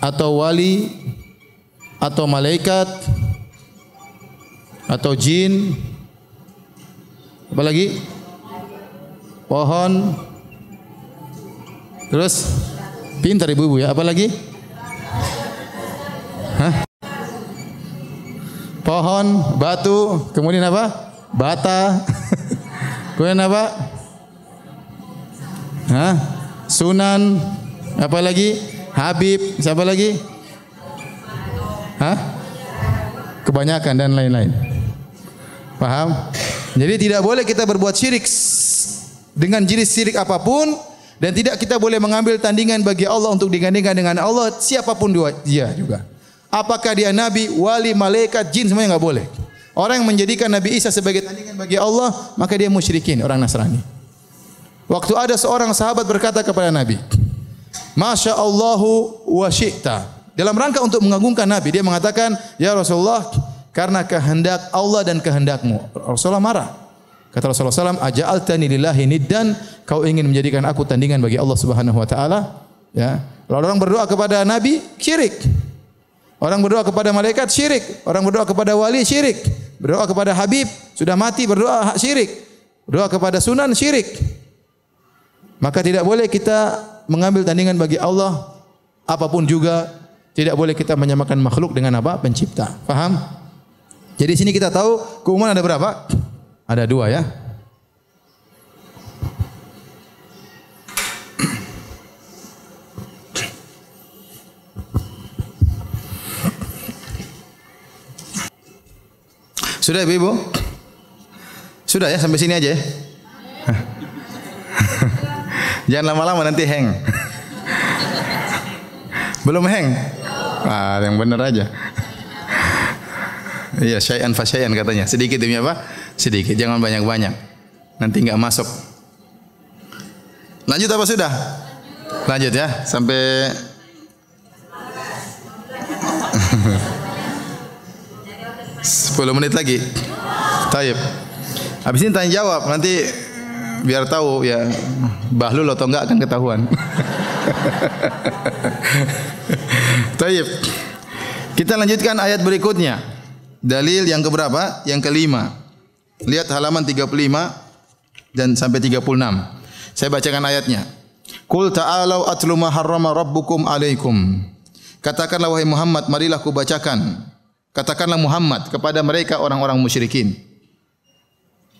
atau wali atau malaikat atau jin, apa lagi? Pohon. Terus pintar ibu-ibu ya, apa lagi? Hah? Pohon, batu, kemudian apa? Bata. Kemudian apa? Hah? Sunan, apa lagi? Habib, siapa lagi? Hah? Kebanyakan dan lain-lain. Paham? Jadi tidak boleh kita berbuat syirik dengan jenis syirik apapun, dan tidak kita boleh mengambil tandingan bagi Allah untuk digandingkan dengan Allah siapapun dia juga. Apakah dia nabi, wali, malaikat, jin, semuanya enggak boleh. Orang yang menjadikan Nabi Isa sebagai tandingan bagi Allah, maka dia musyrikin, orang Nasrani. Waktu ada seorang sahabat berkata kepada Nabi, Masya Allahu wa syi'ta. Dalam rangka untuk mengagungkan Nabi, dia mengatakan, Ya Rasulullah, karena kehendak Allah dan kehendakmu. Rasulullah marah. Kata Rasulullah SAW, Aja'altani lillahi niddan, kau ingin menjadikan aku tandingan bagi Allah Subhanahu Wa Taala. Ya. Lalu orang berdoa kepada Nabi, syirik. Orang berdoa kepada malaikat, syirik. Orang berdoa kepada wali, syirik. Berdoa kepada Habib, sudah mati berdoa, syirik. Berdoa kepada sunan, syirik. Maka tidak boleh kita mengambil tandingan bagi Allah apapun juga. Tidak boleh kita menyamakan makhluk dengan apa? Pencipta. Faham? Jadi sini kita tahu keumuman ada berapa? Ada 2 ya. Sudah Ibu? Sudah ya, sampai sini aja ya. Jangan lama-lama nanti hang. Belum hang? Ah, yang benar aja. Iya, syai'an fa syai'an katanya. Sedikit demi apa? Sedikit, jangan banyak-banyak. Nanti enggak masuk. Lanjut apa sudah? Lanjut ya, sampai 10 menit lagi. Taib. Habis ini tanya jawab, nanti biar tahu ya bahlul atau enggak akan ketahuan. Taib. Kita lanjutkan ayat berikutnya. Dalil yang keberapa? Yang kelima. Lihat halaman 35 dan sampai 36. Saya bacakan ayatnya. Qul ta'alau atlu ma harrama rabbukum alaikum. Katakanlah wahai Muhammad, marilah ku bacakan. Katakanlah Muhammad kepada mereka orang-orang musyrikin.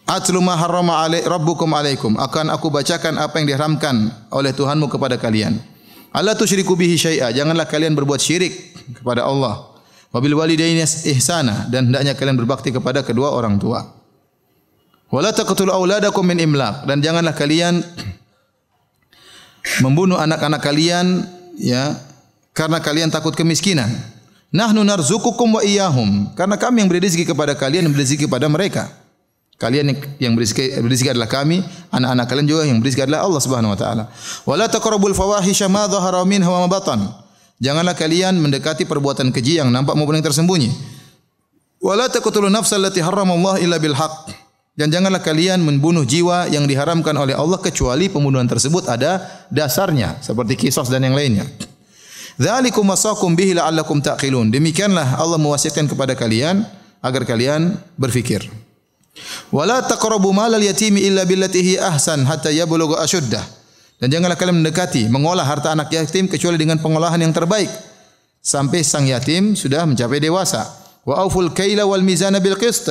Atlu ma harrama rabbukum alaikum. Akan aku bacakan apa yang diharamkan oleh Tuhanmu kepada kalian. Alla tusyriku bihi syai'a. Janganlah kalian berbuat syirik kepada Allah. Wabil walidaini ihsana, dan hendaknya kalian berbakti kepada kedua orang tua. Wala taqtulu auladakum min imlaq, dan janganlah kalian membunuh anak-anak kalian ya karena kalian takut kemiskinan. Nahnu narzuqukum wa iyyahum, karena kami yang beri rezeki kepada kalian dan beri rezeki kepada mereka. Kalian yang beri rezeki adalah kami, anak-anak kalian juga yang beri rezeki adalah Allah Subhanahu wa taala. Wala taqrabul fawahisha ma dhahara minha wa ma batan. Janganlah kalian mendekati perbuatan keji yang nampak maupun yang tersembunyi. Wala taqtulun nafsal lati harramallahu illa bil haqq. Dan janganlah kalian membunuh jiwa yang diharamkan oleh Allah kecuali pembunuhan tersebut ada dasarnya, seperti qisas dan yang lainnya. Dzalikum wasaqum bihi la'allakum taqilun. Demikianlah Allah mewasiatkan kepada kalian agar kalian berfikir. Wala taqrabu malal yatimi illa billati hi ahsan hatta yablugha ashuddah. Dan janganlah kalian mendekati, mengolah harta anak yatim kecuali dengan pengolahan yang terbaik sampai sang yatim sudah mencapai dewasa. Wa auful kaila wal mizana bil qist.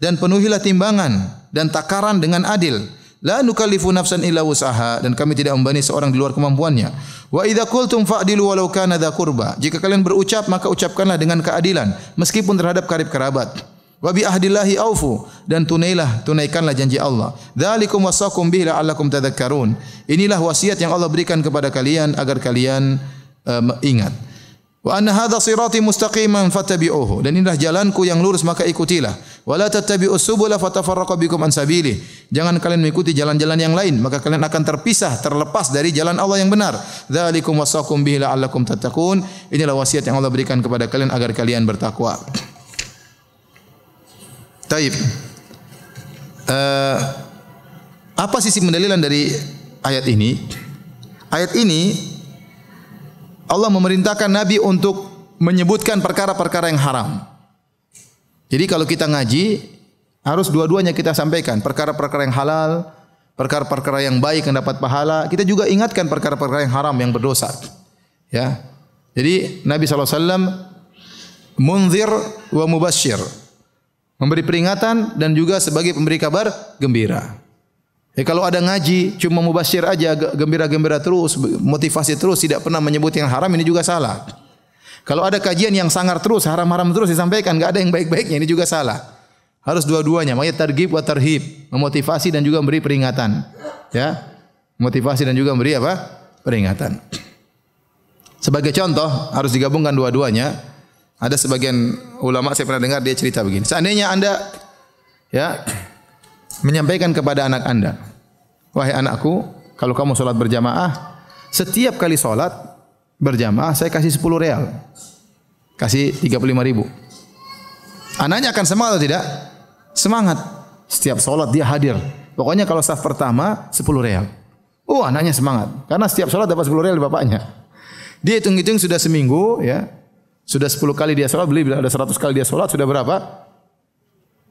Dan penuhilah timbangan dan takaran dengan adil. La nukallifu nafsan illa wus'aha, dan kami tidak membebani seorang di luar kemampuannya. Wa idza qultum fa'dilu walau kana dza qurba. Jika kalian berucap maka ucapkanlah dengan keadilan meskipun terhadap karib kerabat. Wa bi ahdillahi aufu, dan tunaikanlah janji Allah. Dzalikum wasaqum bihi la'allakum tadhakkarun. Inilah wasiat yang Allah berikan kepada kalian agar kalian ingat. Wa anna hadza sirati mustaqiman fattabi'uhu. Dan inilah jalanku yang lurus maka ikutilah. Wala tattabi'us subula fatafarraqu bikum an sabilihi. Jangan kalian mengikuti jalan-jalan yang lain, maka kalian akan terpisah, terlepas dari jalan Allah yang benar. Dzalikum wasaqum bihi la'allakum tattaqun. Inilah wasiat yang Allah berikan kepada kalian agar kalian bertakwa. Taib. Apa sisi pendalilan dari ayat ini? Ayat ini Allah memerintahkan Nabi untuk menyebutkan perkara-perkara yang haram. Jadi kalau kita ngaji harus dua-duanya kita sampaikan, perkara-perkara yang halal, perkara-perkara yang baik yang dapat pahala. Kita juga ingatkan perkara-perkara yang haram yang berdosa. Ya. Jadi Nabi SAW munzir wa mubasyir, memberi peringatan dan juga sebagai pemberi kabar gembira. Kalau ada ngaji cuma mubasyir aja, gembira-gembira terus, motivasi terus, tidak pernah menyebut yang haram, ini juga salah. Kalau ada kajian yang sangar terus, haram-haram terus disampaikan, enggak ada yang baik-baiknya, ini juga salah. Harus dua-duanya, makanya targhib wa tarhib, memotivasi dan juga memberi peringatan. Ya. Motivasi dan juga memberi apa? Peringatan. Sebagai contoh, harus digabungkan dua-duanya. Ada sebagian ulama saya pernah dengar dia cerita begini. Seandainya Anda ya menyampaikan kepada anak Anda, wahai anakku, kalau kamu sholat berjamaah, setiap kali sholat berjamaah saya kasih 10 real. Kasih 35.000. Anaknya akan semangat atau tidak? Semangat. Setiap sholat dia hadir. Pokoknya kalau saf pertama 10 real. Anaknya semangat. Karena setiap sholat dapat 10 real dari bapaknya. Dia hitung-hitung sudah seminggu, ya. Sudah 10 kali dia sholat, beli ada 100 kali dia sholat, sudah berapa?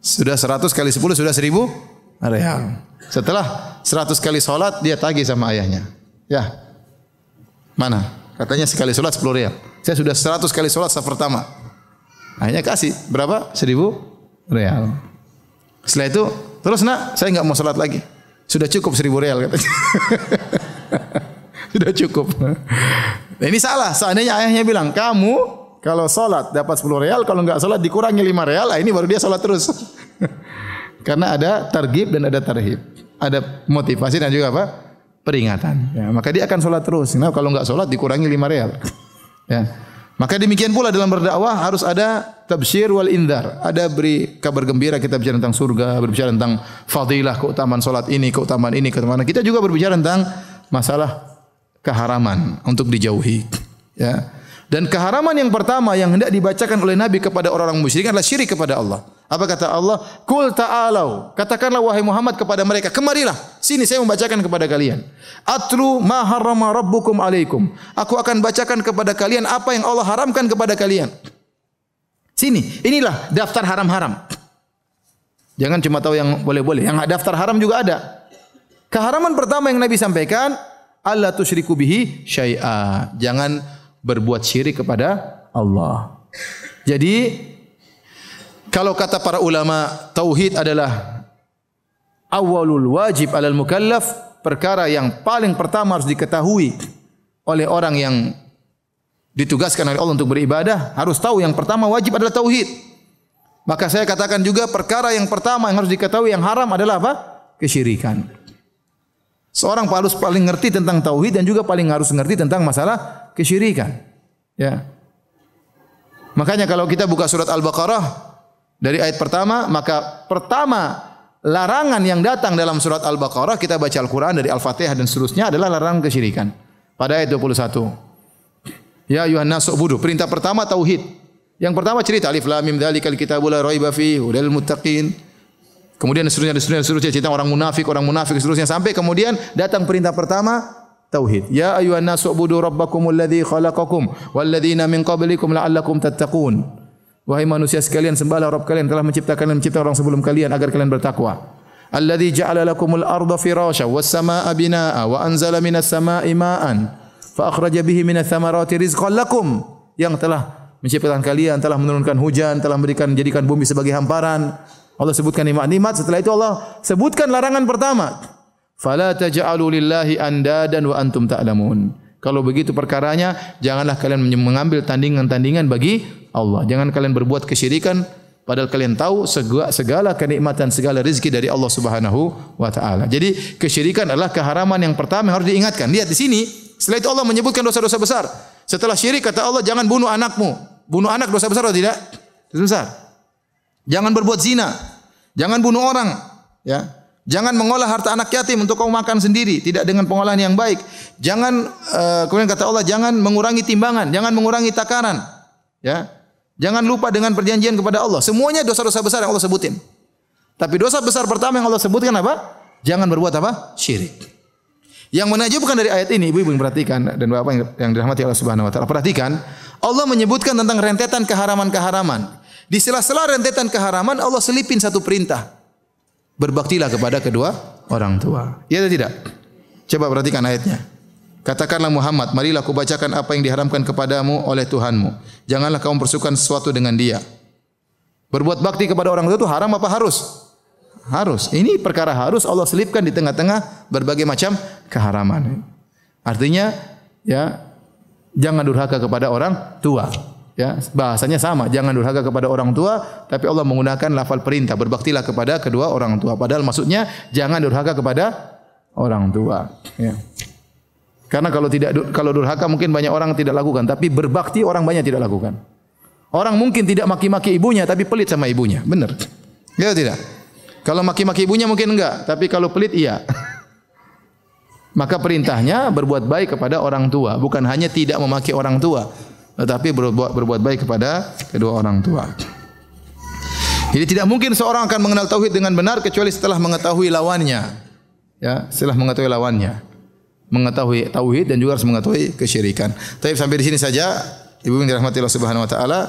Sudah 100 kali 10 sudah 1.000 real. Setelah 100 kali sholat dia tagih sama ayahnya. Ya. Mana? Katanya sekali sholat 10 real. Saya sudah 100 kali sholat saf pertama. Ayahnya kasih berapa? 1.000 real. Setelah itu, terus nak, saya enggak mau sholat lagi. Sudah cukup 1.000 real katanya. Sudah cukup. Nah, ini salah. Seandainya ayahnya bilang, kamu kalau sholat dapat 10 real, kalau enggak sholat dikurangi 5 real, ini baru dia sholat terus. Karena ada targhib dan ada tarhib. Ada motivasi dan juga apa? Peringatan. Ya, maka dia akan sholat terus. Nah, kalau enggak sholat dikurangi 5 real. Ya. Maka demikian pula dalam berdakwah harus ada tabsyir wal indhar. Ada beri kabar gembira, kita bicara tentang surga, berbicara tentang fadilah, keutamaan sholat ini, keutamaan ini, keutamaan. Kita juga berbicara tentang masalah keharaman untuk dijauhi. Ya. Dan keharaman yang pertama yang hendak dibacakan oleh Nabi kepada orang-orang musyrik adalah syirik kepada Allah. Apa kata Allah? Qul ta'alau. Katakanlah wahai Muhammad kepada mereka, kemarilah, sini saya membacakan kepada kalian. Atlu ma harrama rabbukum alaikum. Aku akan bacakan kepada kalian apa yang Allah haramkan kepada kalian. Sini, inilah daftar haram-haram. Jangan cuma tahu yang boleh-boleh, yang daftar haram juga ada. Keharaman pertama yang Nabi sampaikan, alla tusyriku bihi syai'a. Jangan berbuat syirik kepada Allah. Jadi kalau kata para ulama, tauhid adalah awalul wajib alal mukallaf, perkara yang paling pertama harus diketahui oleh orang yang ditugaskan oleh Allah untuk beribadah, harus tahu yang pertama wajib adalah tauhid. Maka saya katakan juga perkara yang pertama yang harus diketahui yang haram adalah apa? Kesyirikan. Seorang harus paling ngerti tentang tauhid dan juga paling harus ngerti tentang masalah kesyirikan. Ya. Makanya kalau kita buka surat Al-Baqarah dari ayat pertama, maka pertama larangan yang datang dalam surat Al-Baqarah, kita baca Al-Quran dari Al-Fatihah dan seterusnya adalah larangan kesyirikan. Pada ayat 21. Ya ayuhan nasu ubudu. Perintah pertama tauhid. Yang pertama cerita alif lam mim dzalikal kitabul la raiba fihi hudal muttaqin. Kemudian seterusnya cerita orang munafik seterusnya sampai kemudian datang perintah pertama tauhid. Ya ayuhan nasu ubudu rabbakumul ladzi khalaqakum wal ladzina min qablikum la'allakum tattaqun. Wahai manusia sekalian, sembahlah Rabb kalian telah menciptakan orang sebelum kalian agar kalian bertakwa. Alladzi ja'ala lakumul arda firasya was samaa'a binaa'a wa anzala minas samaa'i maa'an fa akhraja bihi minats thamarati rizqan lakum. Yang telah menciptakan kalian, telah menurunkan hujan, telah menjadikan bumi sebagai hamparan. Allah sebutkan nikmat-nikmat, setelah itu Allah sebutkan larangan pertama. Fala taj'alu lillahi andadan wa antum ta'lamun. Kalau begitu perkaranya, janganlah kalian mengambil tandingan-tandingan bagi Allah. Jangan kalian berbuat kesyirikan padahal kalian tahu segala kenikmatan, segala rezeki dari Allah Subhanahu wa taala. Jadi kesyirikan adalah keharaman yang pertama yang harus diingatkan. Lihat di sini, setelah itu Allah menyebutkan dosa-dosa besar. Setelah syirik kata Allah, jangan bunuh anakmu. Bunuh anak dosa besar atau tidak? Dosa besar. Jangan berbuat zina. Jangan bunuh orang, ya. Jangan mengolah harta anak yatim untuk kau makan sendiri, tidak dengan pengolahan yang baik. Jangan kemudian kata Allah, jangan mengurangi timbangan, jangan mengurangi takaran, ya. Jangan lupa dengan perjanjian kepada Allah. Semuanya dosa-dosa besar yang Allah sebutin. Tapi dosa besar pertama yang Allah sebutkan apa? Jangan berbuat apa? Syirik. Yang menakjubkan dari ayat ini, ibu-ibu yang perhatikan dan bapak yang dirahmati Allah Subhanahu wa taala, perhatikan, Allah menyebutkan tentang rentetan keharaman-keharaman. Di sela-sela rentetan keharaman Allah selipin satu perintah. Berbaktilah kepada kedua orang tua. Ya atau tidak? Coba perhatikan ayatnya. Katakanlah Muhammad, marilah aku bacakan apa yang diharamkan kepadamu oleh Tuhanmu. Janganlah kamu persukan sesuatu dengan dia. Berbuat bakti kepada orang tua itu haram apa harus? Harus. Ini perkara harus Allah selipkan di tengah-tengah berbagai macam keharaman. Artinya, ya, jangan durhaka kepada orang tua. Ya, bahasanya sama, jangan durhaka kepada orang tua, tapi Allah menggunakan lafal perintah, berbaktilah kepada kedua orang tua. Padahal maksudnya jangan durhaka kepada orang tua, ya. Karena kalau durhaka mungkin banyak orang tidak lakukan, tapi berbakti orang banyak tidak lakukan. Orang mungkin tidak maki-maki ibunya tapi pelit sama ibunya. Benar? Ya tidak? Kalau maki-maki ibunya mungkin enggak, tapi kalau pelit iya. Maka perintahnya berbuat baik kepada orang tua, bukan hanya tidak memaki orang tua, tetapi berbuat baik kepada kedua orang tua. Jadi tidak mungkin seorang akan mengenal tauhid dengan benar kecuali setelah mengetahui lawannya. Ya, setelah mengetahui lawannya. Mengetahui tauhid dan juga harus mengetahui kesyirikan. Tapi sampai di sini saja, Ibu yang dirahmati Allah Subhanahu wa taala.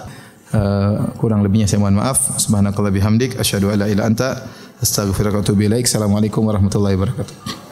Kurang lebihnya saya mohon maaf. Subhanakallah bihamdik asyhadu an la ilaha illa anta astaghfiruka wa atubu ilaik. Assalamualaikum warahmatullahi wabarakatuh.